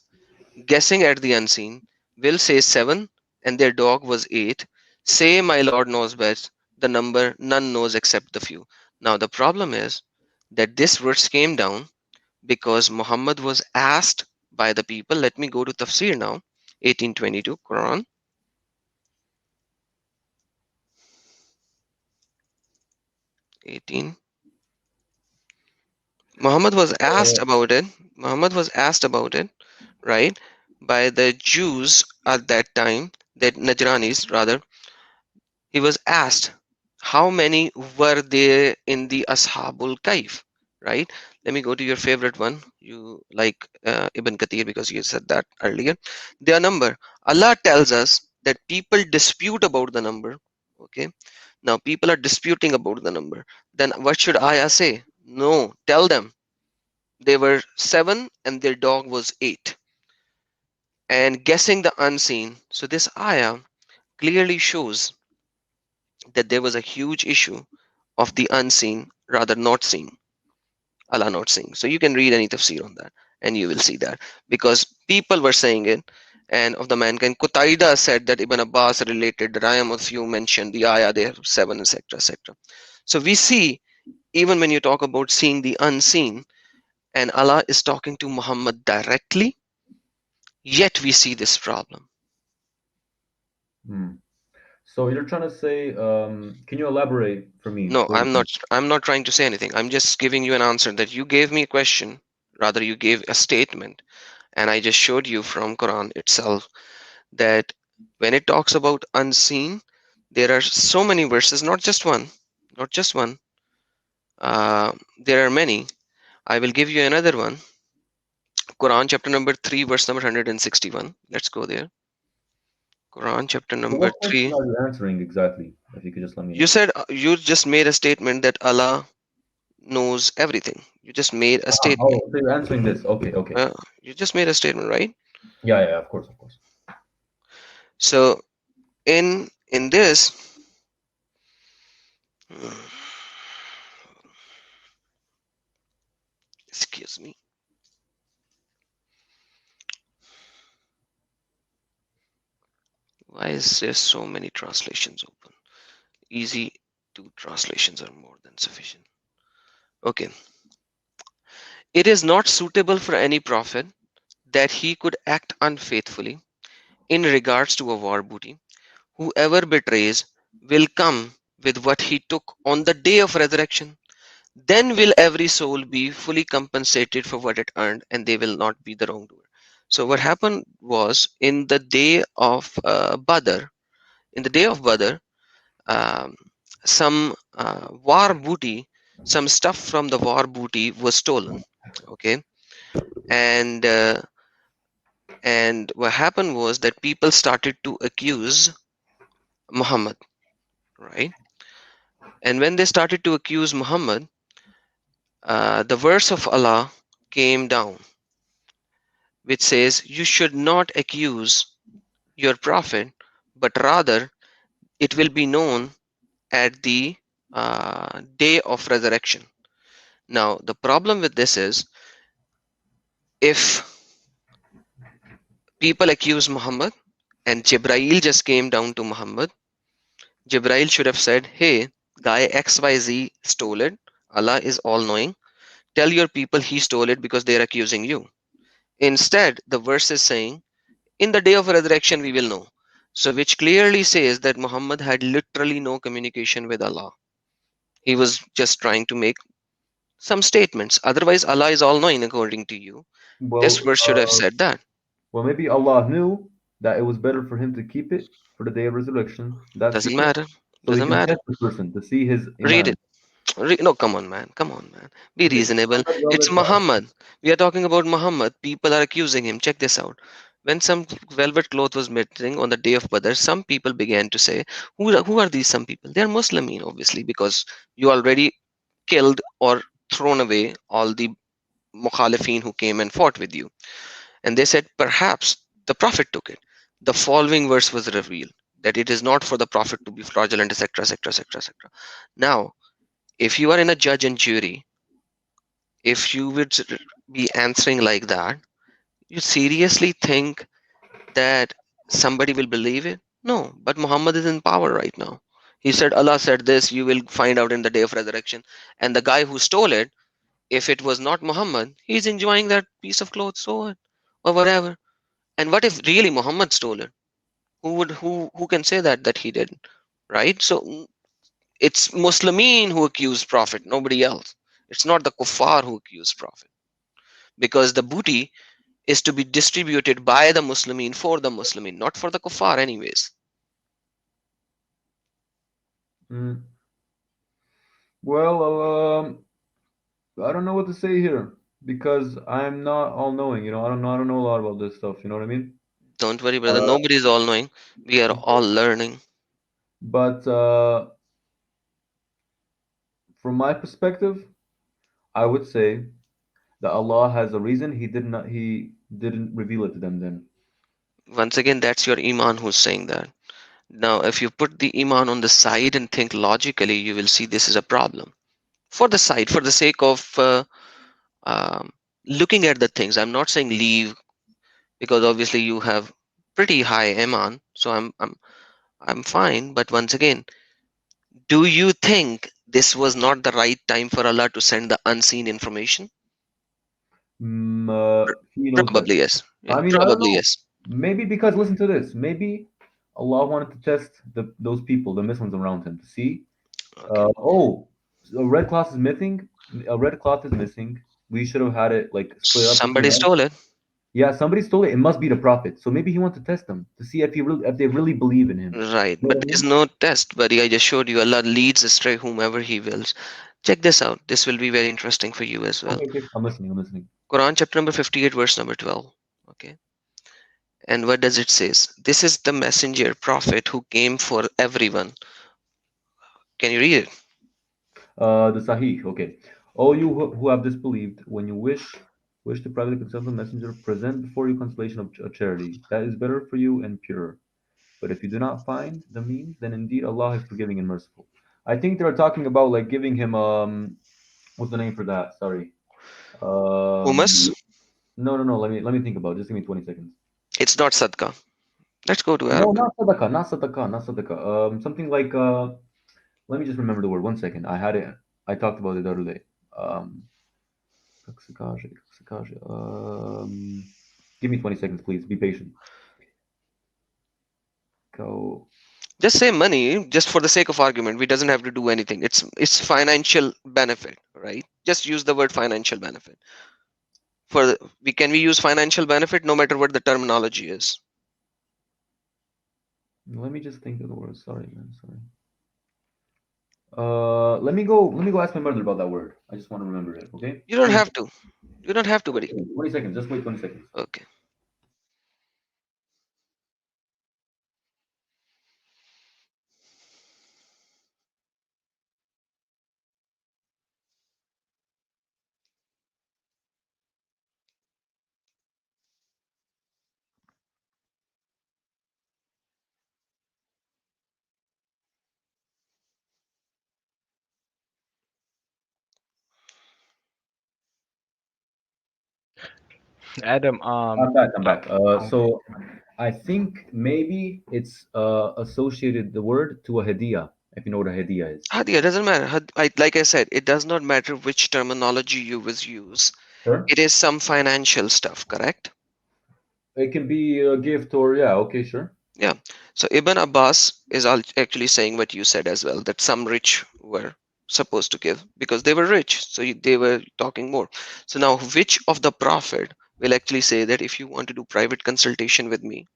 Guessing at the unseen, will say seven and their dog was eight. Say, my Lord knows best, the number none knows except the few. Now, the problem is that this verse came down because Muhammad was asked by the people. Let me go to Tafsir now, 1822, Quran, 18. Muhammad was asked Uh, about it. Muhammad was asked about it, right, by the Jews at that time, that Najranis rather. He was asked how many were there in the Ashabul Kaif, right? Let me go to your favorite one. You like Ibn Kathir because you said that earlier. Their number. Allah tells us that people dispute about the number. Okay. Now people are disputing about the number. Then what should Ayah say? No, tell them they were seven and their dog was eight. And guessing the unseen. So this Ayah clearly shows that there was a huge issue of the unseen, rather not seen, Allah not seeing. So you can read any tafsir on that and you will see that because people were saying it. And of the mankind, Qutaida said that Ibn Abbas related that I am of you mentioned the ayah there, seven, etc. etc. So we see, even when you talk about seeing the unseen, and Allah is talking to Muhammad directly, yet we see this problem. hmm. So you're trying to say, can you elaborate for me? No, What do you mean? I'm not trying to say anything. I'm just giving you an answer that you gave me a question, rather you gave a statement, and I just showed you from Quran itself that when it talks about unseen, there are so many verses, not just one, not just one. There are many. I will give you another one. Quran chapter number 3, verse number 161. Let's go there. Quran chapter So number what question 3. are you answering exactly? If you could just let me You know. said you just made a statement that Allah knows everything. You just made a statement. Oh, so you're answering this. Okay, okay. Uh, you just made a statement, right? Yeah, yeah, of course, of course. So in this, excuse me. Why is there so many translations open? Easy, two translations are more than sufficient. Okay. It is not suitable for any prophet that he could act unfaithfully in regards to a war booty. Whoever betrays will come with what he took on the day of resurrection. Then will every soul be fully compensated for what it earned, and they will not be the wrongdoer. So what happened was in the day of Badr, in the day of Badr, um, some war booty, some stuff from the war booty was stolen. Okay, and what happened was that people started to accuse Muhammad, right? And when they started to accuse Muhammad, the verse of Allah came down, which says, "You should not accuse your prophet, but rather it will be known at the day of resurrection." Now, the problem with this is if people accuse Muhammad and Jibrail just came down to Muhammad, Jibrail should have said, "Hey, guy XYZ stole it. Allah is all knowing. Tell your people he stole it because they are accusing you." Instead, the verse is saying, "In the day of resurrection, we will know." So, which clearly says that Muhammad had literally no communication with Allah. He was just trying to make some statements. Otherwise, Allah is all knowing according to you. This Well, verse should have said that. well, maybe Allah knew that it was better for him to keep it for the day of resurrection, that Doesn't secret, matter. so he Doesn't can matter. test the person to see his Read iman. it. No, come on, man. Come on, man. Be Okay, reasonable. well, It's Muhammad. We are talking about Muhammad. People are accusing him. Check this out. When some velvet cloth was missing on the day of Badr, some people began to say, who are these some people? They are Muslimin, obviously, because you already killed or thrown away all the mukhalifin who came and fought with you. And they said, perhaps the Prophet took it. The following verse was revealed that it is not for the Prophet to be fraudulent, etc., etc., etc., etc. Now, if you are in a judge and jury, if you would be answering like that, you seriously think that somebody will believe it? No, but Muhammad is in power right now. He said, Allah said this, you will find out in the day of resurrection. And the guy who stole it, if it was not Muhammad, he's enjoying that piece of cloth, so what? Or whatever. And what if really Muhammad stole it? Who can say that he did? Right? So it's Muslimin who accuse Prophet, nobody else. It's not the kuffar who accuse Prophet. Because the booty is to be distributed by the Muslimin for the Muslimin, not for the kuffar anyways. mm, well, I don't know what to say here because I'm not all knowing. I don't know a lot about this stuff. You know what I mean? Don't worry, brother. Uh, Nobody is all knowing. We are all learning. but from my perspective, I would say that Allah has a reason He didn't reveal it to them then. Once again, that's your Iman who's saying that. Now, if you put the Iman on the side and think logically, you will see this is a problem. For the side, for the sake of um, looking at the things, I'm not saying leave because obviously you have pretty high Iman, so I'm fine. But once again, do you think this was not the right time for Allah to send the unseen information? He knows best. Probably yes. Yeah, I mean, I don't probably know. yes. Maybe because listen to this. Maybe Allah wanted to test those people, the Muslims around him, to see. Okay. Oh, a red cloth is missing. A red cloth is missing. We should have had it like split up between Somebody us. stole it. Yeah, somebody stole it. It must be the prophet. So maybe he wants to test them to see if they really believe in him. Right. You know But what I there's mean? no test, buddy. I just showed you Allah leads astray whomever He wills. Check this out. This will be very interesting for you as well. Okay, okay. I'm listening. I'm listening. Quran chapter number 58, verse number 12. Okay. And what does it says? This is the messenger prophet who came for everyone. Can you read it? The Sahih. Okay. All you who have disbelieved, when you wish to privately consult the messenger, present before you consolation of charity. That is better for you and purer. But if you do not find the means, then indeed Allah is forgiving and merciful. I think they're talking about like giving him what's the name for that? Sorry. Humus? No, no, no. Let me think about it. Just give me 20 seconds. It's not sadqa. Let's go to No, Arabic. not sadaqah, not sadaqah, not sadaqah. Something like let me just remember the word. One second. I had it. I talked about it the other day. Um, give me 20 seconds, please. Be patient. Go. Just say money, just for the sake of argument. We doesn't have to do anything. It's financial benefit, right? Just use the word financial benefit. We use financial benefit no matter what the terminology is. Let me just think of the word. Sorry, man. Sorry. Let me go ask my mother about that word. I just want to remember it. Okay. You don't 20 have seconds. to. You don't have to, buddy. 20 seconds. Just wait 20 seconds. Okay. Adam, I'm back. I'm uh, back. okay. So I think maybe it's associated the word to a hadiah, if you know what a hadiah is. Hadiya doesn't matter. Like I said, it does not matter which terminology you was use. Sure. It is some financial stuff, correct? It can be a gift or yeah. Okay, sure. Yeah. So Ibn Abbas is actually saying what you said as well, that some rich were. supposed to give because they were rich, so they were talking more. So now which of the prophet will actually say that if you want to do private consultation with me,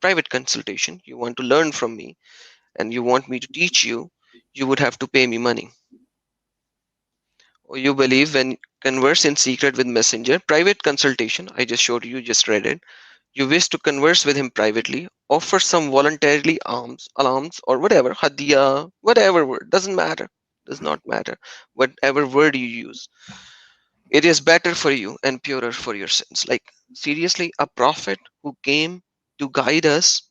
private consultation, you want to learn from me and you want me to teach you, you would have to pay me money? Or you believe when converse in secret with messenger, private consultation, I just showed you, just read it. You wish to converse with him privately, offer some voluntarily alms, alarms, or whatever, hadiya, whatever word, doesn't matter, does not matter, whatever word you use. It is better for you and purer for your sins. Like, seriously, a prophet who came to guide us,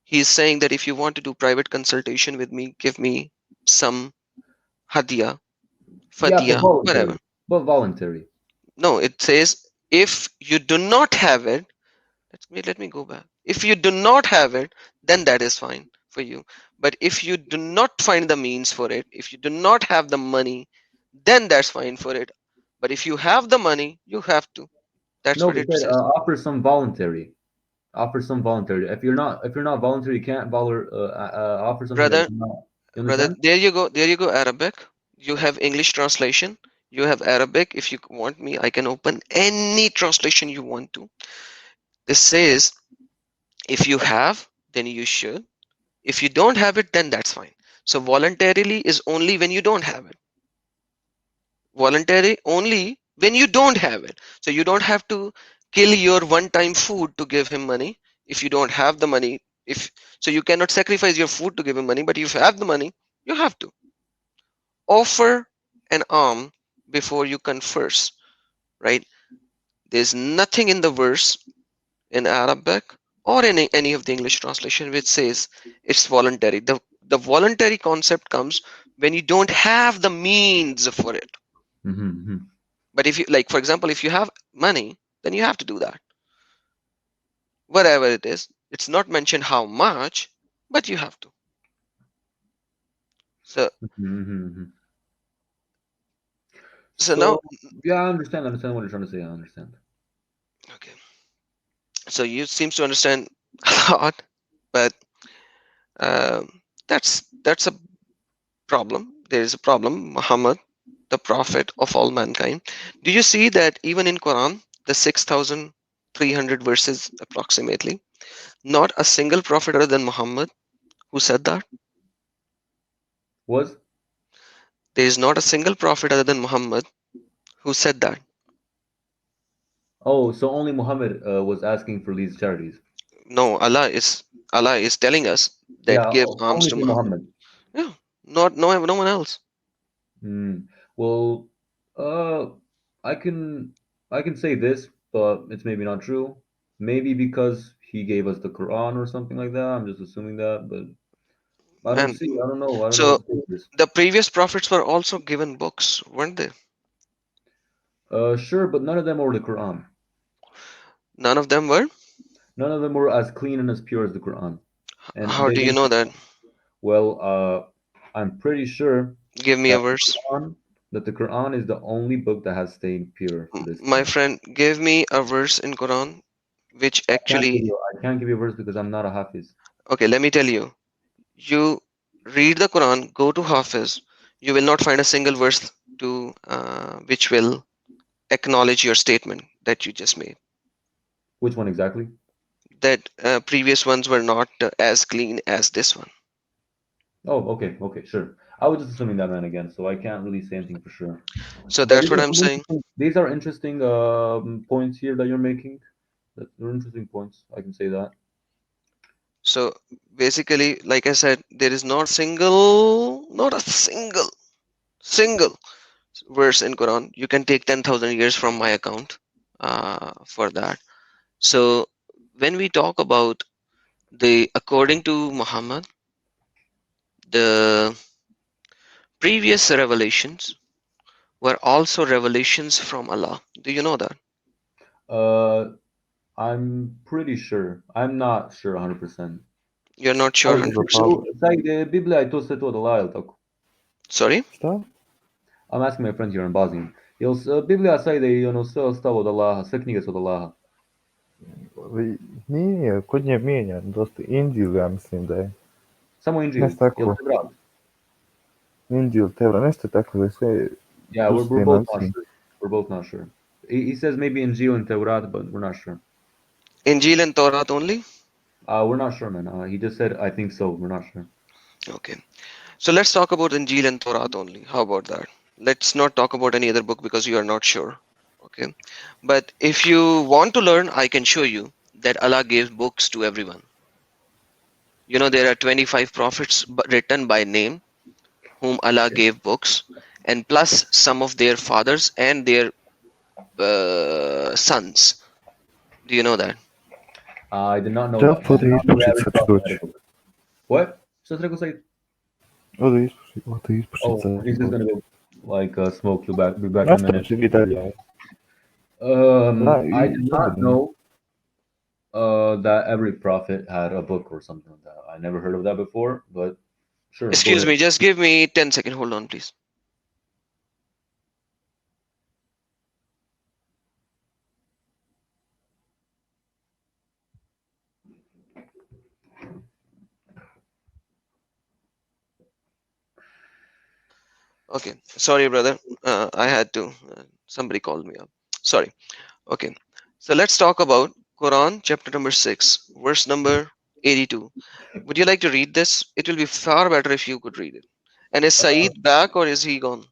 he is saying that if you want to do private consultation with me, give me some hadiya, Yeah, but fatiya, whatever. voluntary. But voluntary. No, it says if you do not have it, let me go back. If you do not have it, then that is fine for you. But if you do not find the means for it, if you do not have the money, then that's fine for it. But if you have the money, you have to. That's No, what they it said says. offer some voluntary. Offer some voluntary. If you're not voluntary, you can't offer something that Brother, you're not. You brother, understand? there you go. There you go, Arabic. You have English translation. You have Arabic. If you want me, I can open any translation you want to. This says if you have, then you should. If you don't have it, then that's fine. So voluntarily is only when you don't have it. Voluntary only when you don't have it. So you don't have to kill your one-time food to give him money. If you don't have the money, if so, you cannot sacrifice your food to give him money. But if you have the money, you have to offer an arm before you converse. Right? There's nothing in the verse in Arabic or in any of the English translation which says it's voluntary. The voluntary concept comes when you don't have the means for it. Mm-hmm. But if you, like, for example, if you have money, then you have to do that. Whatever it is, it's not mentioned how much, but you have to. So, Mm-hmm. so now, So yeah, I understand. I understand what you're trying to say. I understand. okay. So you seems to understand a lot, but that's a problem. There is a problem. Muhammad, the prophet of all mankind. Do you see that even in Quran, the 6,300 verses approximately, not a single prophet other than Muhammad who said that? Was There is not a single prophet other than Muhammad who said that. oh, so only Muhammad was asking for these charities. No, Allah is telling us that Yeah, give alms only to for Muhammad. Muhammad. Yeah, not no one else. Mm. Well, uh, I can I can say this, but it's maybe not true. Maybe because he gave us the Quran or something like that. I'm just assuming that, but I don't Man, see. I don't know. I don't know so what to take this. the previous prophets were also given books, weren't they? Sure, but none of them were the Quran. None of them were. None of them were as clean and as pure as the Quran. And How they do you didn't. know that? Well, I'm pretty sure Give me a that verse. the Quran is the only book that has stayed pure to this My day. friend, give me a verse in Quran which actually. I can't give you a verse because I'm not a Hafiz. Okay, let me tell you. You read the Quran, go to Hafiz. You will not find a single verse to which will acknowledge your statement that you just made. Which one exactly? That previous ones were not as clean as this one. Oh, okay, okay, sure. I was just assuming that man again, so I can't really say anything for sure. So But that's what I'm saying. these are interesting points here that you're making. They're interesting points. I can say that. So basically, like I said, there is not a single verse in Quran. You can take 10,000 years from my account for that. So when we talk about according to Muhammad, the previous revelations were also revelations from Allah. Do you know that? Uh, I'm pretty sure. I'm not sure 100%. You're not sure Ali, What's the 100%. problem? Библия je to sve to od Allaha, jel tako? Sorry? Šta? I'm asking my friend here in Bosnia. Biblija sad ide i ono sve ostalo od Allaha, sve knjige su od Allaha. Nije, kod nje mijenjan dosta. Indiju, ja mislim da je. Samo Inđil, Nešto jel tako. te brat? Injil, Torah, neste tako da sve Yeah, we're pustine both not naciji. sure. We're both not sure. He says maybe Injil and Taurat, but we're not sure. Injil and Torah only? We're not sure, man. He just said I think so. We're not sure. Okay. So let's talk about Injil and Torah only. How about that? Let's not talk about any other book because you are not sure. Okay. But if you want to learn, I can show you that Allah gave books to everyone. You know, there are 25 prophets written by name whom Allah gave books, and plus some of their fathers and their sons. Do you know that? I did not know that. I Džafa did da not know that ispušit every sad ću prophet had doći. a book. What? Šta si rekao, Said? Ode ispušit Oh, sad he's ću just gonna doći. go like smoke. Be back in a minute. Nastavit vi dalje, aj. I I did not slobodno. know that every prophet had a book or something like that. I never heard of that before, but sure, go Excuse ahead. me, just give me 10 seconds. Hold on, please. Okay, sorry, brother. I had to. Somebody called me up. Sorry. Okay, so let's talk about Quran, chapter number 6, verse number 82. Would you like to read this? It will be far better if you could read it. And is Uh, Saeed back or is he gone?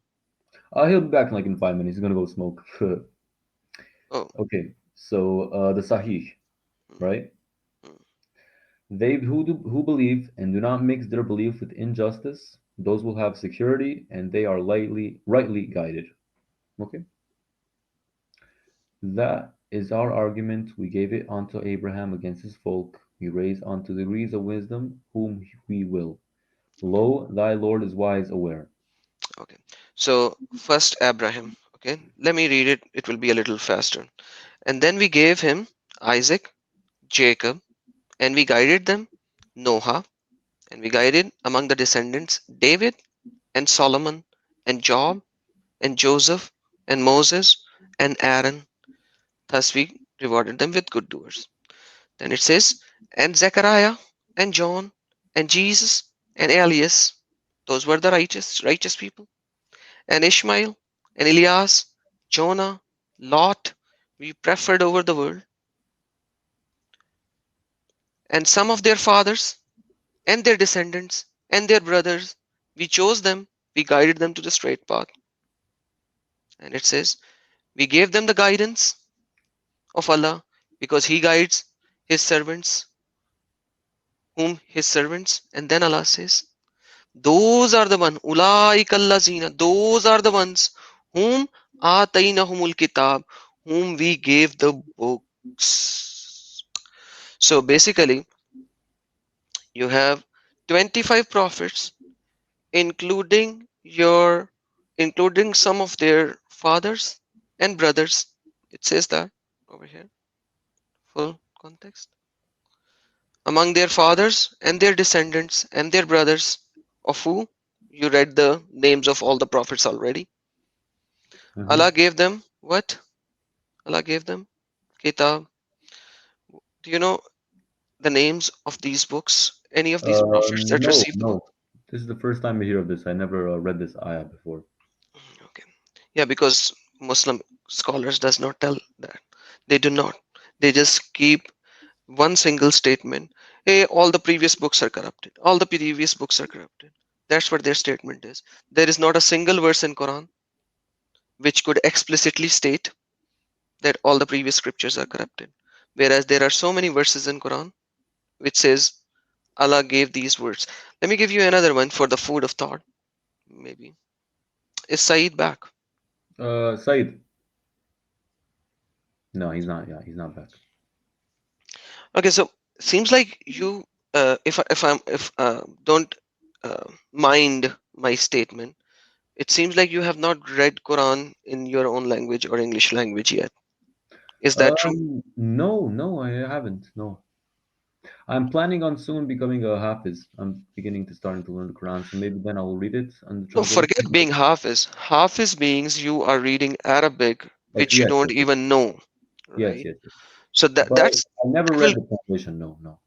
he'll be back in like in 5 minutes. He's gonna go smoke. Oh, Okay, so the Sahih, mm, right? mm. They who believe and do not mix their belief with injustice, those will have security, and they are rightly guided. Okay, that is our argument. We gave it unto Abraham against his folk. We raise unto degrees of wisdom whom we will. Lo, thy Lord is wise aware. Okay. So first Abraham. Okay, let me read it. It will be a little faster. And then we gave him Isaac, Jacob, and we guided them, Noah, and we guided among the descendants David and Solomon and Job and Joseph and Moses and Aaron. Thus we rewarded them with good doers. Then it says, and Zechariah and John and Jesus and Elias. Those were the righteous people. And Ishmael and Elias, Jonah, Lot, we preferred over the world. And some of their fathers and their descendants and their brothers, we chose them, we guided them to the straight path. And it says, we gave them the guidance of Allah because He guides His servants, and then Allah says, those are the one, ulaikallazina, those are the ones whom atainahumul kitab, whom we gave the books. So basically, you have 25 prophets, including including some of their fathers and brothers. It says that over here, full context. Among their fathers and their descendants and their brothers, of who you read the names of all the prophets already. Mhm. Allah gave them what? Allah gave them kitab. Do you know the names of these books? Any of these prophets that No, received the book? no. This is the first time I hear of this. I never read this ayah before. Okay. Yeah, because Muslim scholars does not tell that. They do not. They just keep one single statement. Hey, all the previous books are corrupted. All the previous books are corrupted. That's what their statement is. There is not a single verse in Quran which could explicitly state that all the previous scriptures are corrupted. Whereas there are so many verses in Quran which says Allah gave these words. Let me give you another one for the food of thought. Maybe. Is Saeed back? Said. No, he's not. Yeah, he's not back. Okay, so seems like you, if don't mind my statement, it seems like you have not read Quran in your own language or English language yet. Is that true? No, no, I haven't. No, I'm planning on soon becoming a Hafiz. I'm beginning to starting to learn the Quran, so maybe then I'll read it and the No, translation. forget being Hafiz. Hafiz means you are reading Arabic, which you Yes, don't yes, yes, even know, yes, right? yes, yes. So But I never that read will, the translation. No, no.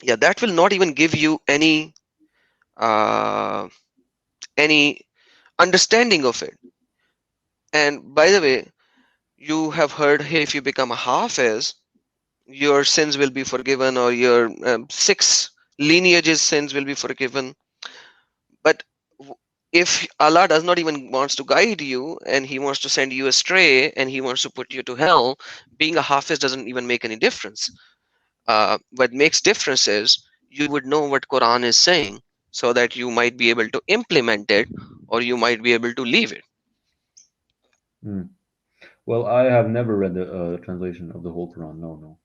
yeah, that will not even give you any uh any understanding of it. And by the way, you have heard, hey, if you become a Hafiz, your sins will be forgiven, or your six lineages sins will be forgiven. But if Allah does not even wants to guide you, and he wants to send you astray, and he wants to put you to hell, being a Hafiz doesn't even make any difference. What makes difference is you would know what Quran is saying, so that you might be able to implement it, or you might be able to leave it. Hmm. Well, I have never read the translation of the whole Quran. No, no.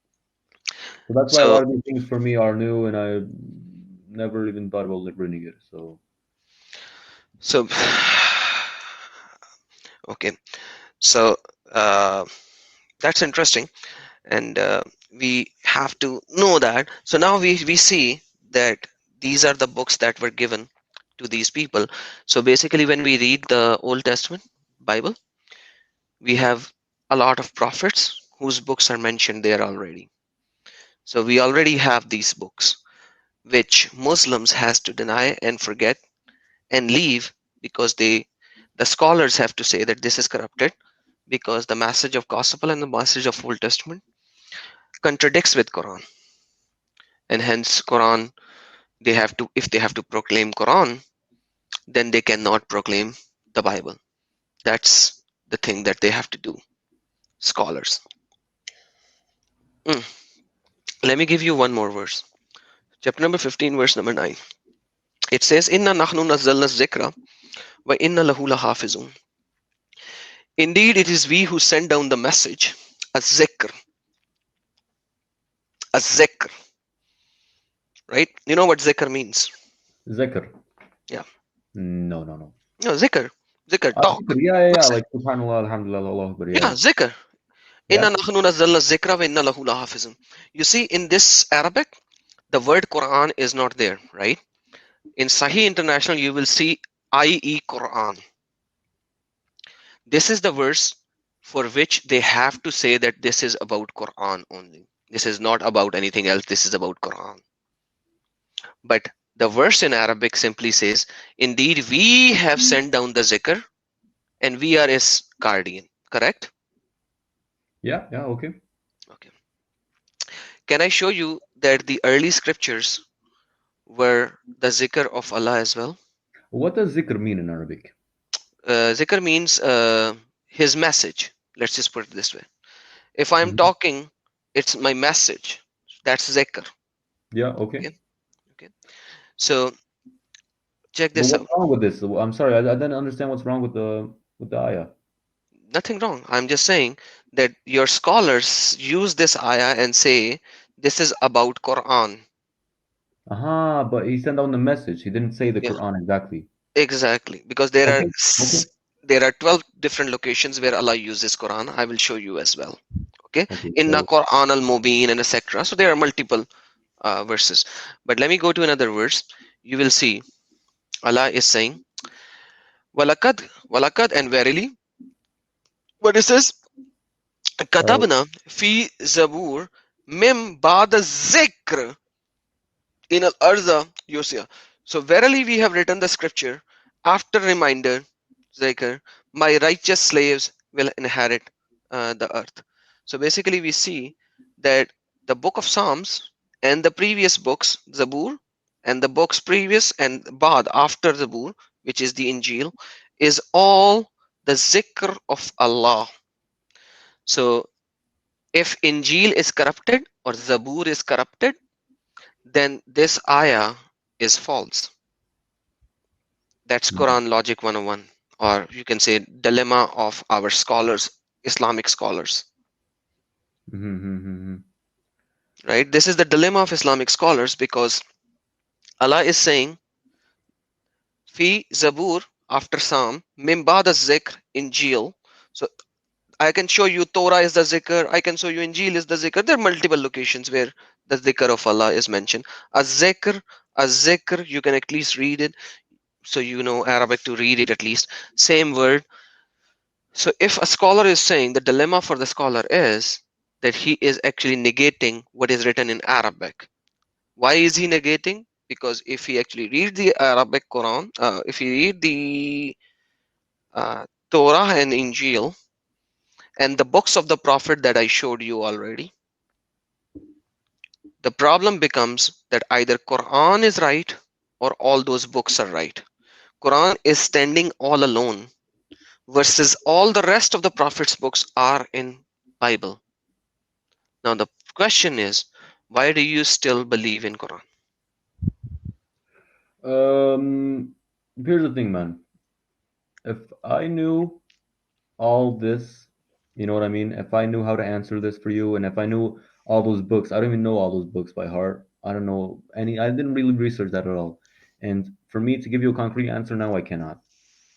So that's why a So, lot of these things for me are new, and I never even thought about like reading it. So so okay. So that's interesting, and we have to know that. So now we see that these are the books that were given to these people. So basically, when we read the Old Testament Bible, we have a lot of prophets whose books are mentioned there already. So we already have these books, which Muslims has to deny and forget and leave, because the scholars have to say that this is corrupted, because the message of gospel and the message of Old Testament contradicts with Quran, and hence Quran, they have to, if they have to proclaim Quran, then they cannot proclaim the Bible. That's the thing that they have to do, scholars. Mm. Let me give you one more verse. Chapter number 15, verse number 9. It says, Inna nahnu nazzalna zikra wa inna lahu lahafizun. Indeed, it is we who send down the message, a zikr, a zikr, right? You know what zikr means? Zikr. Yeah. No, no, no. No, zikr, Zikr. talk, Yeah, yeah, yeah. message. Like Subhanallah, Alhamdulillah, Allah Akbar. Yeah, Yeah, zikr. Inna yeah. nahnu nazzalna zikra wa inna lahu lahafizun. You see, in this Arabic, the word Quran is not there, right? In Sahih International, you will see IE Quran. This is the verse for which they have to say that this is about Quran only. This is not about anything else. This is about Quran. But the verse in Arabic simply says, Indeed, we have sent down the zikr and we are his guardian. Correct? Yeah, yeah. Okay. Okay. Can I show you that the early scriptures were the zikr of Allah as well? What does zikr mean in Arabic? Zikr means his message. Let's just put it this way. If I'm Mhm. talking, it's my message. That's zikr. Yeah. Okay. Okay. Okay. So check But this what's out. wrong with this? I'm sorry, I didn't understand what's wrong with the ayah. Nothing wrong. I'm just saying that your scholars use this ayah and say this is about Quran. Aha, but he sent down the message. He didn't say the Yeah, Quran exactly. exactly. Because there are Okay. Okay. there are 12 different locations where Allah uses Quran. I will show you as well. Okay. Okay. Inna So, Quran al Mubin and etc. So there are multiple verses. But let me go to another verse. You will see Allah is saying walakad, walakad, and verily. What it says? uh, Katabna fi zabur mim ba'da zikr in al arza Yosia. So verily we have written the scripture after reminder, Zikr, my righteous slaves will inherit the earth. So basically we see that the book of Psalms and the previous books, Zabur, and the books previous and Bad after Zabur, which is the Injil, is all the Zikr of Allah. So if Injil is corrupted or Zabur is corrupted, then this ayah is false. That's mhm, Quran Logic 101, or you can say dilemma of our scholars, Islamic scholars, mhm, mhm, mhm. right? This is the dilemma of Islamic scholars, because Allah is saying, Fi Zabur, after Psalm, Mim Ba'da Zikr, Injil. So I can show you Torah is the Zikr, I can show you Injil is the Zikr. There are multiple locations where the Zikr of Allah is mentioned. A Zikr, you can at least read it, so you know Arabic to read it at least. Same word. So if a scholar is saying, the dilemma for the scholar is that he is actually negating what is written in Arabic. Why is he negating? because if we actually read the Arabic Quran, if you read the Torah and Injil and the books of the Prophet that I showed you already, the problem becomes that either Quran is right or all those books are right. Quran is standing all alone versus all the rest of the Prophet's books are in Bible. Now the question is, why do you still believe in Quran? Um, Here's the thing, man. If I knew all this, you know what I mean? If I knew how to answer this for you, and if I knew all those books, I don't even know all those books by heart. I don't know any. I didn't really research that at all. And for me to give you a concrete answer now, I cannot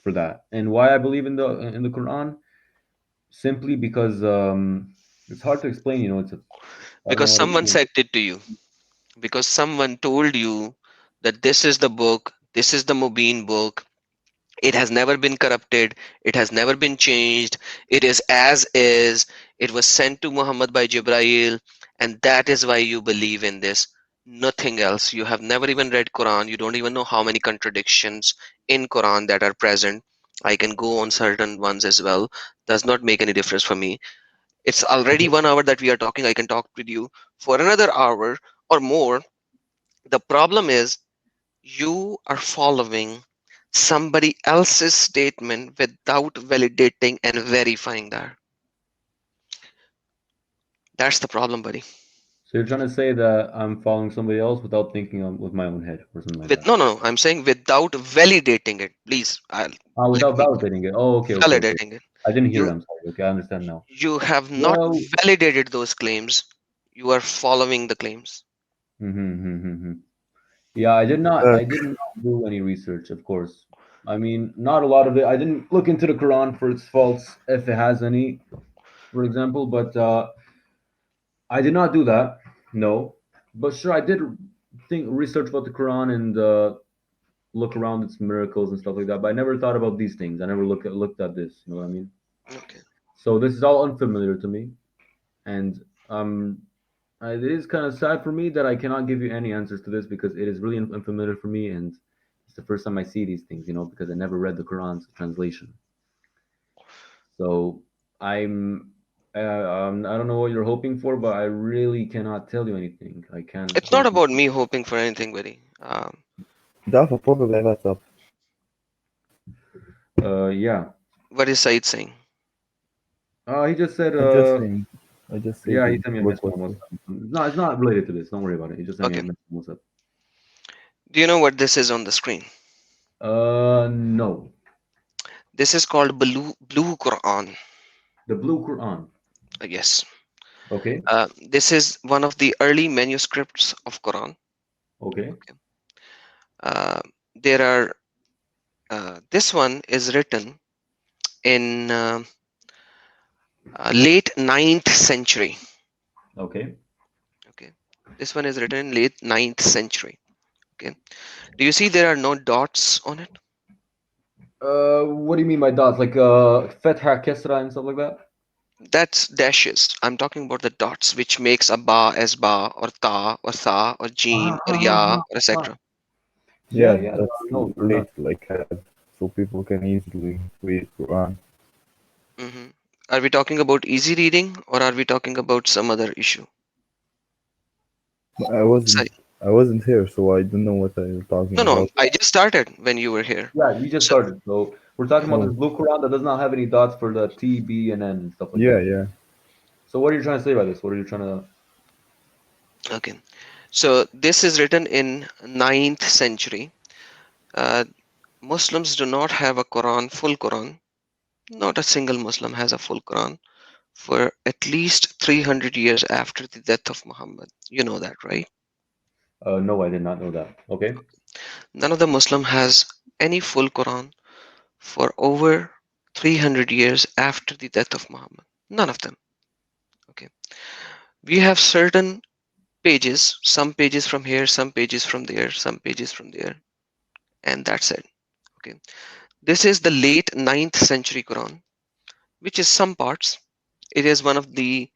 for that. And why I believe in the Quran, simply because it's hard to explain. You know, I don't know Because how to someone explain. said it to you. Because someone told you that this is the book, this is the Mubin book. It has never been corrupted. It has never been changed. It is as is. It was sent to Muhammad by Jibrail, and that is why you believe in this. Nothing else. You have never even read Quran. You don't even know how many contradictions in Quran that are present. I can go on certain ones as well. Does not make any difference for me. It's already 1 hour that we are talking. I can talk with you for another hour or more. The problem is you are following somebody else's statement without validating and verifying that. That's the problem, buddy. So you're trying to say that I'm following somebody else without thinking with my own head or something like With that. no, I'm saying without validating it. Please, let Without me validating it. Oh, okay. validating it. I didn't hear it. You I'm sorry. Okay, I understand now. you have not Well, validated those claims. You are following the claims. mm-hmm. Yeah, I did not. I did not do any research, of course. I mean, not a lot of it. I didn't look into the Quran for its faults, if it has any, for example. But I did not do that. No, but sure, I did think research about the Quran and look around its miracles and stuff like that. But I never thought about these things. I never looked at this. You know what I mean? Okay. So this is all unfamiliar to me, and um, it is kind of sad for me that I cannot give you any answers to this because it is really unfamiliar for me, and it's the first time I see these things. You know, because I never read the Quran's translation. So I'm. I don't know what you're hoping for, but I really cannot tell you anything. I can't. It's not about me hoping for anything, buddy. Dzafa pogledaj WhatsApp. Yeah. What is Said saying? He just said. I just think, I just say Yeah, he to sent me a look message what. on WhatsApp. It's not related to this. Don't worry about it. He just sent me a Okay. message on WhatsApp. Do you know what this is on the screen? No. This is called blue Quran. The Blue Quran. Yes. Okay. This is one of the early manuscripts of Quran. Okay. Okay. There are this one is written in late ninth century. Okay. Okay, this one is written in late ninth century. Okay, do you see there are no dots on it? What do you mean by dots? Like Fetha, Kesra, and stuff like that? That's dashes. I'm talking about the dots, which makes a ba as ba or ta or tha or jim or ya or Ah. etc. Yeah, Yeah, yeah. that's No, they're not. laid like so people can easily read Quran. Hmm. Are we talking about easy reading or are we talking about some other issue? But Sai- I wasn't here, so I don't know what you're talking No, about. I just started when you were here. Yeah, we just So started. So we're talking about Oh, this Blue Quran that does not have any dots for the T, B, and N and stuff like yeah, that. yeah. So what are you trying to say by this? What are you trying to? okay, so this is written in ninth century. Uh, Muslims do not have a Quran, full Quran. Not a single Muslim has a full Quran for at least 300 years after the death of Muhammad. You know that, right? No, I did not know that. Okay. None of the Muslim has any full Quran for over 300 years after the death of Muhammad. None of them. Okay. We have certain pages, some pages from here, some pages from there, some pages from there, and that's it. Okay. This is the late ninth century Quran, which is some parts. It is one of the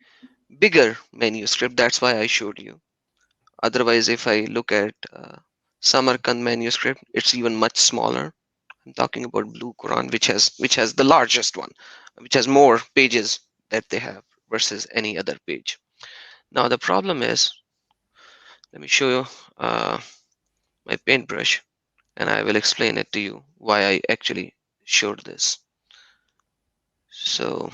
bigger manuscript. That's why I showed you. Otherwise, if I look at Samarkand manuscript, it's even much smaller. I'm talking about Blue Quran, which has the largest one, which has more pages that they have versus any other page. Now the problem is, let me show you my paintbrush, and I will explain it to you why I actually showed this. So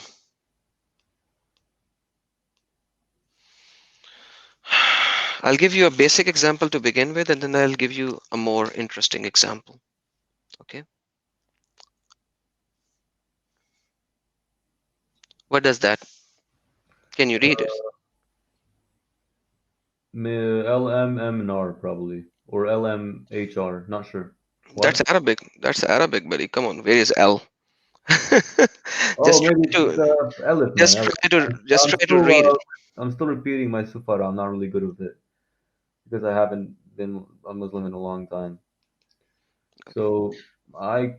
I'll give you a basic example to begin with, and then I'll give you a more interesting example. Okay, what does that? Can you read it? LMMNR probably, or LMHR, not sure. That's What? Arabic. That's Arabic, buddy. Come on, where is L? Oh, just maybe try it's to Elif, man. just Elif. try to just I'm try to still read it. I'm still repeating my sufara. I'm not really good with it because I haven't been a Muslim in a long time. Okay. So I,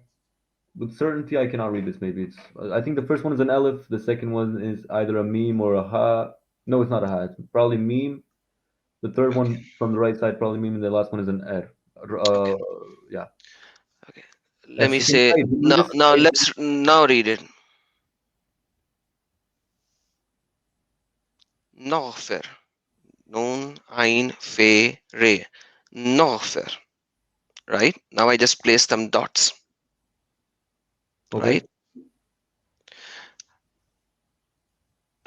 with certainty, I cannot read this. Maybe it's. I think the first one is an Elif. The second one is either a meme or a ha. No, it's not a ha. It's probably meme. The third Okay. one from the right side probably meme, and the last one is an er. Okay. Uh, yeah. Okay. Let Yes. me You can say say. You now. just Now say. let's now read it. Noghfir. Noon, Ain, Fe, Re. Noghfir. Right? Now I just place some dots. Okay. Right?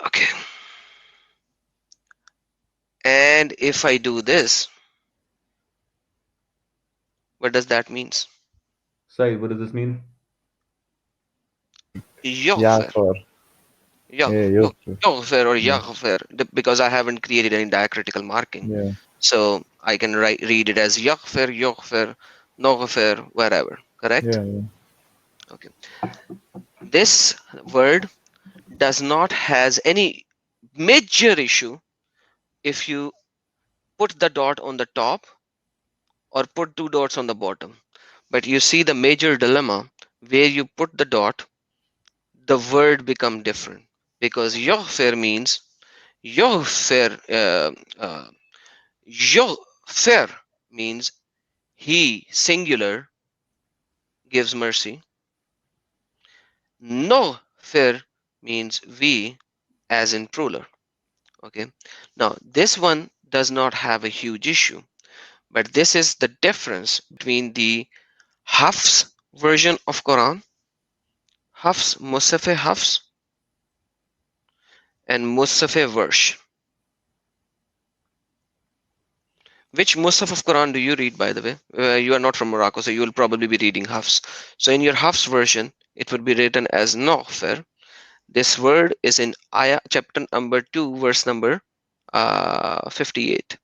Okay. And if I do this, what does that means? Say. What does this mean? Yeah, Yoghfir. for yeah, No, you're Yoghfir or yeah, Yaghfir, because I haven't created any diacritical marking. yeah, So I can read it as Yaghfir, Yoghfir, Noghfir, wherever. Correct? yeah, yeah. Okay. This word does not has any major issue if you put the dot on the top or put two dots on the bottom. But you see the major dilemma where you put the dot, the word become different because Yaghfir means Yaghfir. Yaghfir means he singular gives mercy. No fair means we as in plural. Okay. Now this one does not have a huge issue, but this is the difference between the Hafs version of Quran, Hafs Musaf Hafs, and Musaf Warsh. Which Musaf of Quran do you read, by the way? You are not from Morocco, so you will probably be reading Hafs. So in your Hafs version, it would be written as Noghfir. This word is in Ayah chapter number 2, verse number 58.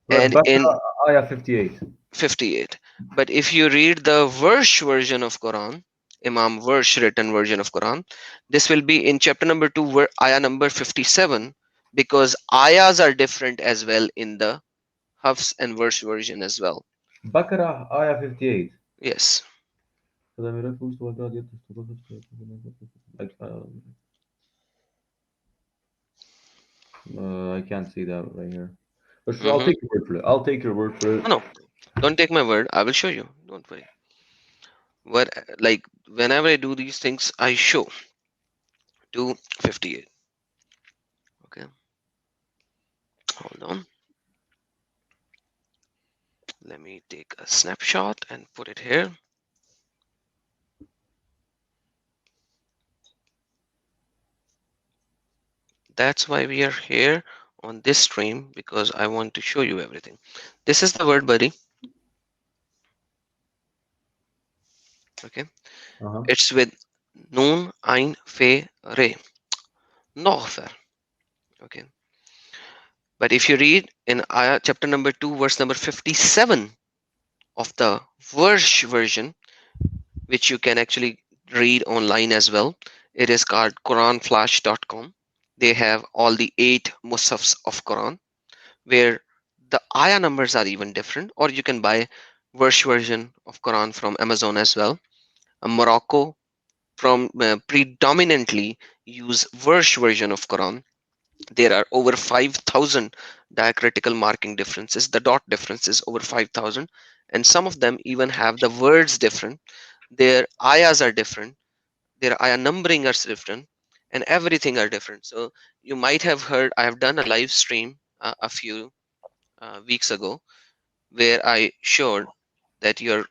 Right. And in Baqarah, ayah 58. 58. But if you read the Warsh version of Quran, Imam Warsh written version of Quran, this will be in chapter number 2, ayah number 57, because ayahs are different as well in the Hafs and Warsh version as well. Baqarah, ayah 58. Yes. For the miracles to God, yet like, I can't see that right here. But sure, I'll Mm-hmm. take your word for it. I'll take your word for it. No, no, don't take my word. I will show you. Don't worry. What, like, whenever I do these things, I show 258. Okay, hold on. Let me take a snapshot and put it here. That's why we are here on this stream, because I want to show you everything. This is the word, buddy. Okay, Uh-huh. it's with Noon, Ain, Fe, Re. Noghfar. Okay, but if you read in Ayah chapter number 2, verse number 57 of the Warsh version, which you can actually read online as well. It is called quranflash.com. They have all the 8 musafs of Quran, where the ayah numbers are even different, or you can buy Warsh version of Quran from Amazon as well. Morocco from predominantly use Warsh version of Quran. There are over 5,000 diacritical marking differences, the dot differences over 5,000, and some of them even have the words different. Their ayahs are different, their ayah numbering are different, and everything are different. So you might have heard I have done a live stream a few weeks ago where I showed that your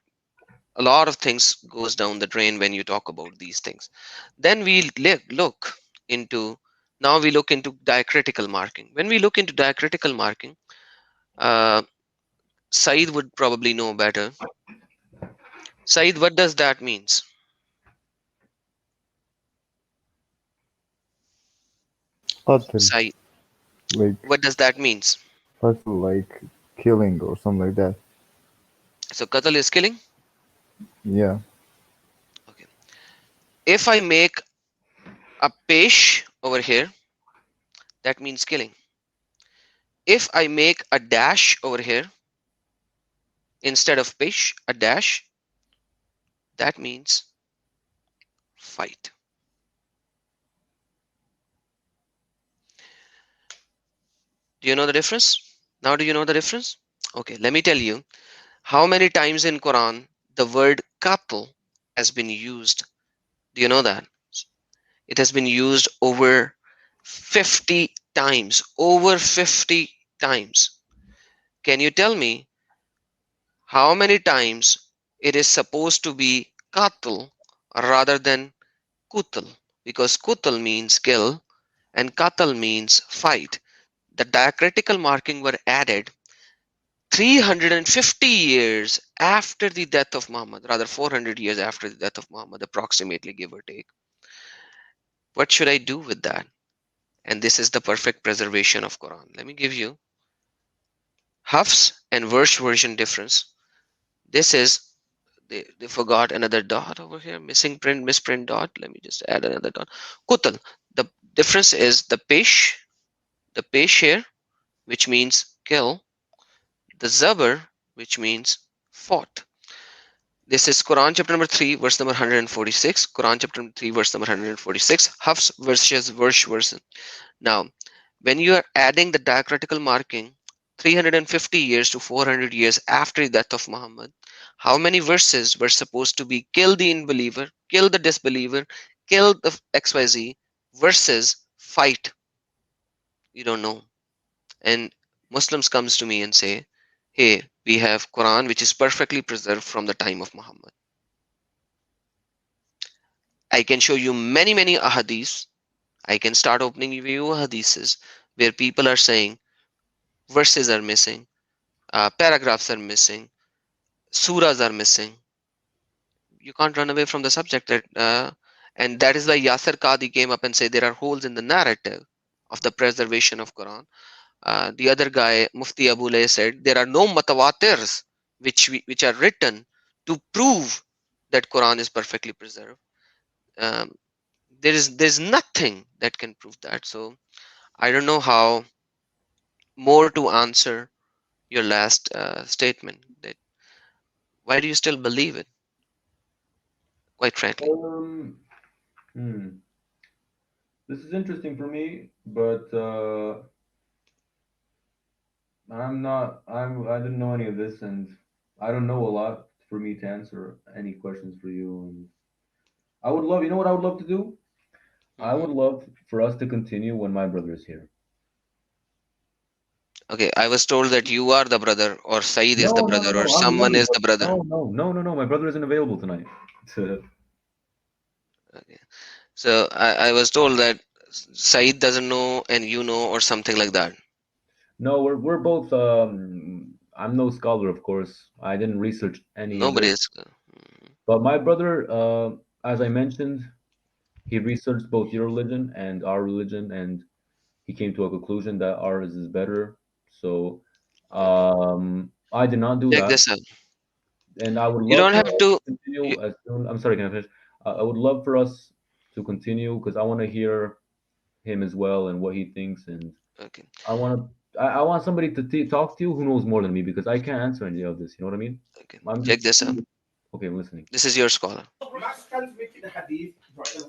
a lot of things goes down the drain when you talk about these things. Then we look into now we look into diacritical marking. When we look into diacritical marking, uh, Said would probably know better. Said, what does that means? Qatl, Said, like what does that means? qatl, like killing or something like that. So qatl is killing. Yeah. Okay. If I make a pesh over here, that means killing. If I make a dash over here instead of pesh, a dash, that means fight. Do you know the difference? Now do you know the difference? Okay, let me tell you how many times in Quran the word qatl has been used. Do you know that? It has been used over 50 times. Over 50 times. Can you tell me how many times it is supposed to be qatl rather than kutal? Because kutal means kill and qatl means fight. The diacritical marking were added 350 years after the death of Muhammad, rather 400 years after the death of Muhammad, approximately, give or take. What should I do with that? And this is the perfect preservation of Quran. Let me give you Hafs and Warsh version difference. This is they forgot another dot over here, missing print, misprint dot. Let me just add another dot. Kutal. The difference is the pesh here, which means kill, the zabar, which means fought. This is Quran chapter number 3, verse number 146. Quran chapter number 3, verse number 146. Hafs versus Warsh version. Now, when you are adding the diacritical marking 350 years to 400 years after the death of Muhammad, how many verses were supposed to be kill the unbeliever, kill the disbeliever, kill the XYZ versus fight? You don't know. And Muslims comes to me and say, hey, we have Quran which is perfectly preserved from the time of Muhammad. I can show you many ahadiths. I can start opening you hadiths where people are saying verses are missing, paragraphs are missing, surahs are missing. You can't run away from the subject. And that is why Yasser Qadi came up and said there are holes in the narrative of the preservation of Quran. The other guy, Mufti Abu Lay, said there are no matawatirs which are written to prove that Quran is perfectly preserved. Um, there's nothing that can prove that. So I don't know how more to answer your last statement. That why do you still believe it? Quite frankly, Um, hmm. This is interesting for me, but I didn't know any of this, and I don't know a lot for me to answer any questions for you. And I would love, you know what I would love to do? I hmm would love for us to continue when my brother is here. okay. I was told that you are the brother, or Saeed is the No, no, no, brother, or no. I'm someone never. is the brother. No. My brother isn't available tonight. Okay. So I was told that Saeed doesn't know and you know, or something like that. No, we're both. I'm no scholar, of course. I didn't research any of Nobody it. is. But my brother, as I mentioned, he researched both your religion and our religion, and he came to a conclusion that ours is better. So Mhm. I did not do Check that, this out. and I would You love don't for have us to. to You, continue as soon. I'm sorry, can I finish? I would love for us to continue because I want to hear him as well and what he thinks, and okay. I want somebody to talk to you who knows more than me because I can't answer any of this. You know what I mean? Okay. I'm Check just this out. okay. I'm listening. This is your scholar. Mass transmitted hadith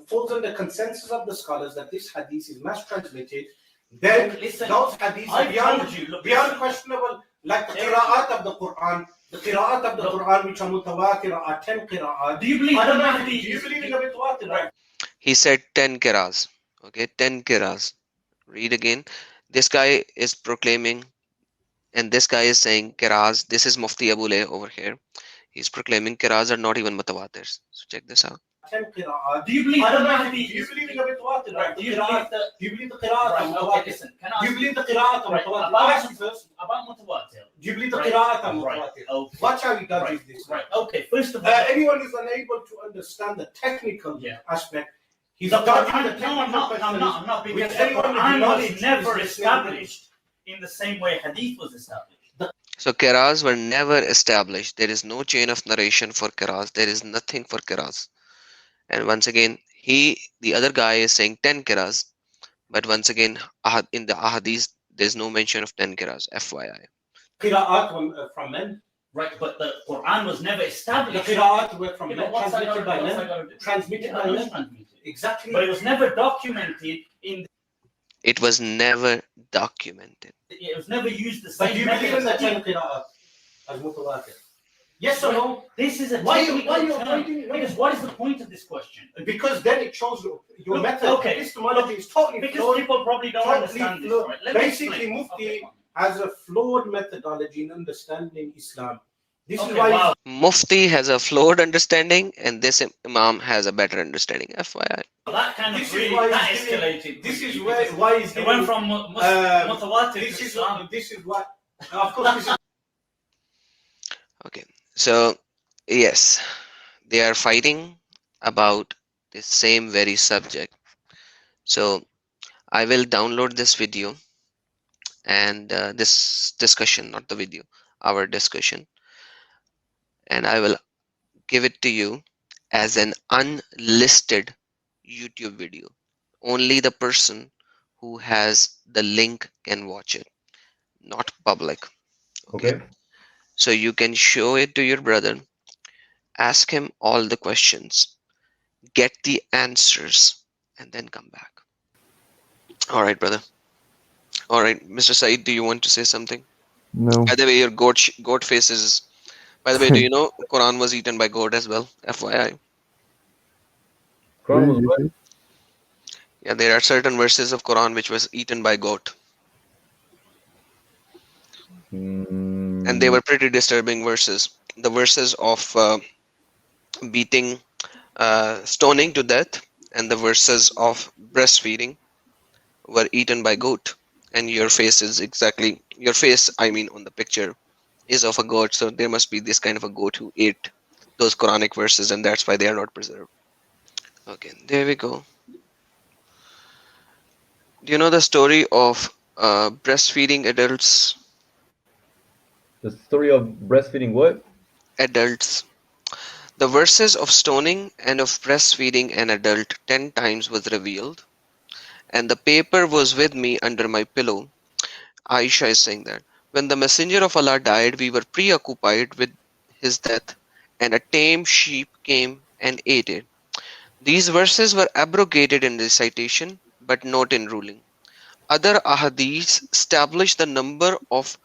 falls under consensus of the scholars that this hadith is mass transmitted then listen, those hadiths are beyond questionable, like the qira'at of the Quran. The qira'at of the Quran, which are mutawatir, are 10 qira'at. Do you believe in the mutawatir? Right. He said 10 kiras. Okay, 10 kiras. Read again. This guy is proclaiming, and this guy is saying kiras. This is Mufti Abule over here. He's proclaiming kiras are not even mutawatirs. So check this out. 10 qira'at. Do you believe in the mutawatir? Right. Do you believe the qira'at? Right. Okay, listen. Do you believe the qira'at? About mutawatir. Do you believe the qira'at? Mutawatir. Okay. Watch how he does this. Right. Okay. First of all, anyone who's unable to understand the technical aspect, he's dodging the technical questions. I'm not. Because Quran was never established in the same way hadith was established. So kiras were never established. There is no chain of narration for kiras. There is nothing for kiras. And once again, the other guy is saying 10 kiras. But once again, in the ahadith, there's no mention of 10 kiras. FYI. Qira'at from men. Right, but the Quran was never established. The Qira'at were from men, transmitted by men. Exactly. But it was never documented in. It was never documented. It was never used the same. But do you believe in the 10 Qira'at as mutawatir? Yes or no? This is a technical term. Because what is the point of this question? Because then it shows your method. Okay. Epistemology is totally because flawed. People probably don't understand this. Right? Basically, Mufti has a flawed methodology in understanding Islam. This is why Mufti has a flawed understanding, and this Imam has a better understanding. FYI. That kind of really escalated. This is why it went from mutawatir to Islam. This is what. Of course, this is. Okay. So, yes, they are fighting about the same very subject. So, I will download this video and this discussion, not the video, our discussion, and I will give it to you as an unlisted YouTube video. Only the person who has the link can watch it, not public. Okay. So you can show it to your brother, ask him all the questions, get the answers, and then come back. All right, brother. All right, Mr. Said, do you want to say something? No. By the way, your goat face is. By the way, do you know Quran was eaten by goat as well? FYI. Quran was what? Yeah, there are certain verses of Quran which was eaten by goat. And they were pretty disturbing verses. The verses of beating, stoning to death, and the verses of breastfeeding were eaten by goat. And your face is exactly, your face, I mean, on the picture is of a goat. So there must be this kind of a goat who ate those Quranic verses, and that's why they are not preserved. Okay, there we go. Do you know the story of breastfeeding adults? The story of breastfeeding what? Adults. The verses of stoning and of breastfeeding an adult 10 times was revealed, and the paper was with me under my pillow. Aisha is saying that when the Messenger of Allah died, we were preoccupied with his death, and a tame sheep came and ate it. These verses were abrogated in recitation, but not in ruling. Other ahadiths establish the number of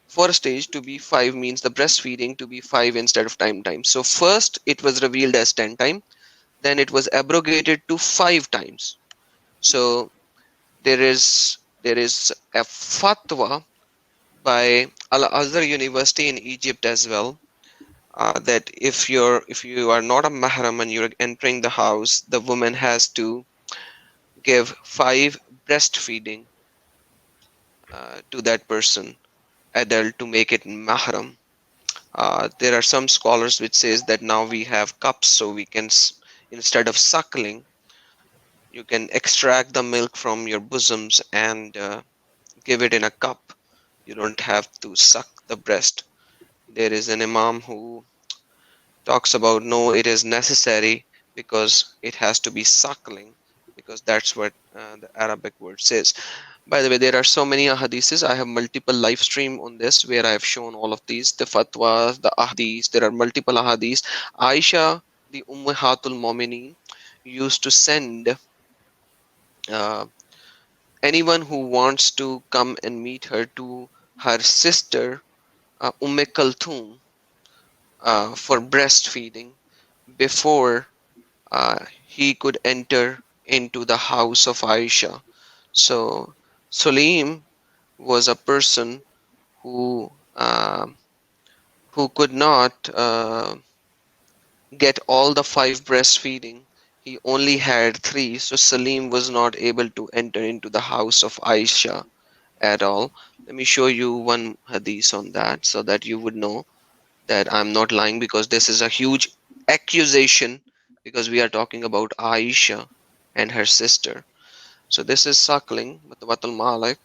for a stage to be 5 means the breastfeeding to be 5 instead of 10 times. So first it was revealed as 10 times, then it was abrogated to 5 times. So there is a fatwa by Al-Azhar University in Egypt as well, that if you are not a mahram and you're entering the house, the woman has to give 5 breastfeeding to that person, adult, to make it mahram. There are some scholars which says that now we have cups, so we can, instead of suckling, you can extract the milk from your bosoms and give it in a cup. You don't have to suck the breast. There is an imam who talks about no, it is necessary because it has to be suckling, because that's what the Arabic word says. By the way, there are so many ahadiths. I have multiple live stream on this where I have shown all of these, the fatwas, the ahadiths. There are multiple ahadiths. Aisha, the Ummahatul Mu'mineen, used to send anyone who wants to come and meet her to her sister Kalthum for breastfeeding before he could enter into the house of Aisha. So Sulaim was a person who who could not get all the five breastfeeding. He only had three, so Salim was not able to enter into the house of Aisha at all. Let me show you one hadith on that so that you would know that I'm not lying, because this is a huge accusation, because we are talking about Aisha and her sister. So this is Suckling, Mutawatul Malik.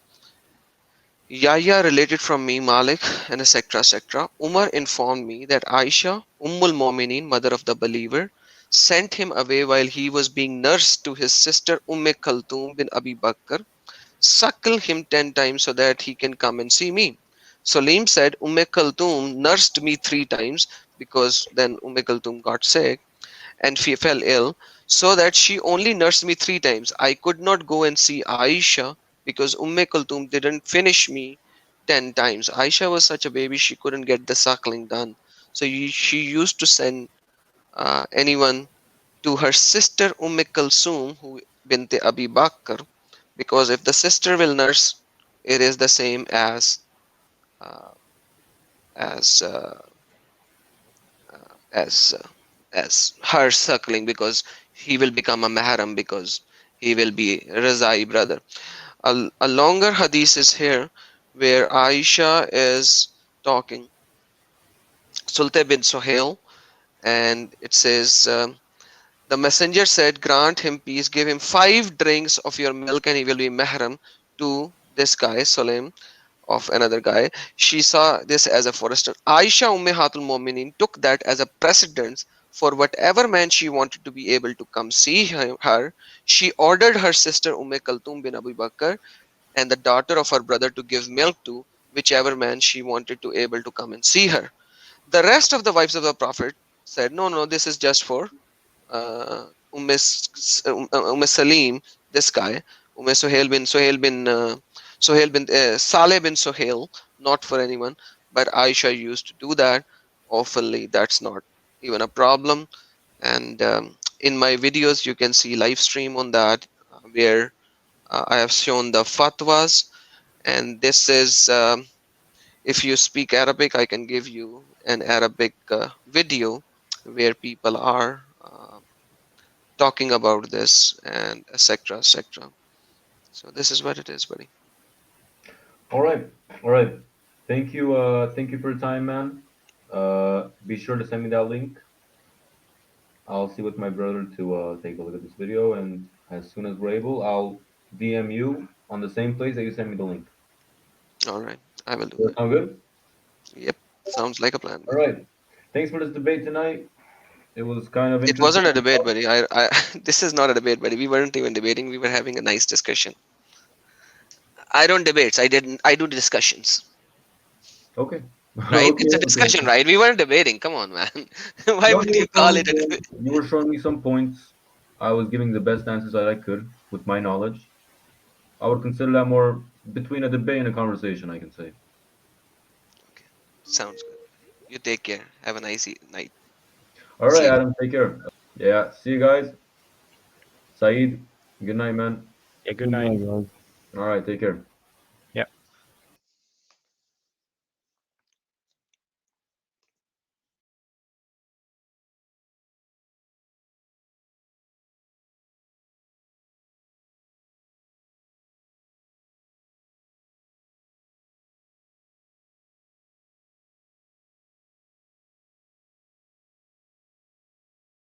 Yahya related from me, Malik, and etc. etc. Umar informed me that Aisha, Ummul Mominin, mother of the believer, sent him away while he was being nursed to his sister Kalthum bin Abi Bakr. Suckle him 10 times so that he can come and see me. Salim said, Kalthum nursed me 3 times, because then Kalthum got sick and fell ill, so that she only nursed me 3 times. I could not go and see Aisha because Kulthum didn't finish me 10 times. Aisha was such a baby, she couldn't get the suckling done. So she used to send anyone to her sister Kulthum, who bint Abi Bakr, because if the sister will nurse, it is the same uh, as as as her suckling, because he will become a mahram, because he will be Razai brother. A longer hadith is here where Aisha is talking Sulte bin Suhail, and it says the messenger said, grant him peace, give him 5 drinks of your milk and he will be mahram to this guy Sulaim, of another guy. She saw this as a forester. Aisha Ummahatul Mominin took that as a precedence for whatever man she wanted to be able to come see her. She ordered her sister Kalthum bin Abu Bakr and the daughter of her brother to give milk to whichever man she wanted to able to come and see her. The rest of the wives of the Prophet said, no, no, this is just for Salim, this guy, Suhail bin Saleh bin Suhail, not for anyone. But Aisha used to do that oftenly. That's not even a problem. And in my videos, you can see live stream on that, where I have shown the fatwas. And this is, if you speak Arabic, I can give you an Arabic video where people are talking about this and etc etc. So this is what it is, buddy. All right, all right. Thank you for your time, man. Be sure to send me that link. I'll see with my brother to take a look at this video, and as soon as we're able, I'll DM you on the same place that you sent me the link. All right, I will do Does that that. sound good? Yep, sounds like a plan, All buddy. right. Thanks for this debate tonight. It was kind of It interesting. wasn't a debate, buddy. I this is not a debate, buddy. We weren't even debating. We were having a nice discussion. I don't debates. I do discussions. Okay. Right? Okay. It's a Okay. discussion, right? We weren't debating. Come on, man. Why No, would you call it a debate? you were showing me some points. I was giving the best answers that I could with my knowledge. I would consider that more between a debate and a conversation, I can say. Okay, sounds good. You take care. Have a nice night. All right, See you. Adam, take care. Yeah, see you guys. Saeed, good night, man. Yeah, good Good night. night, guys. All right, take care.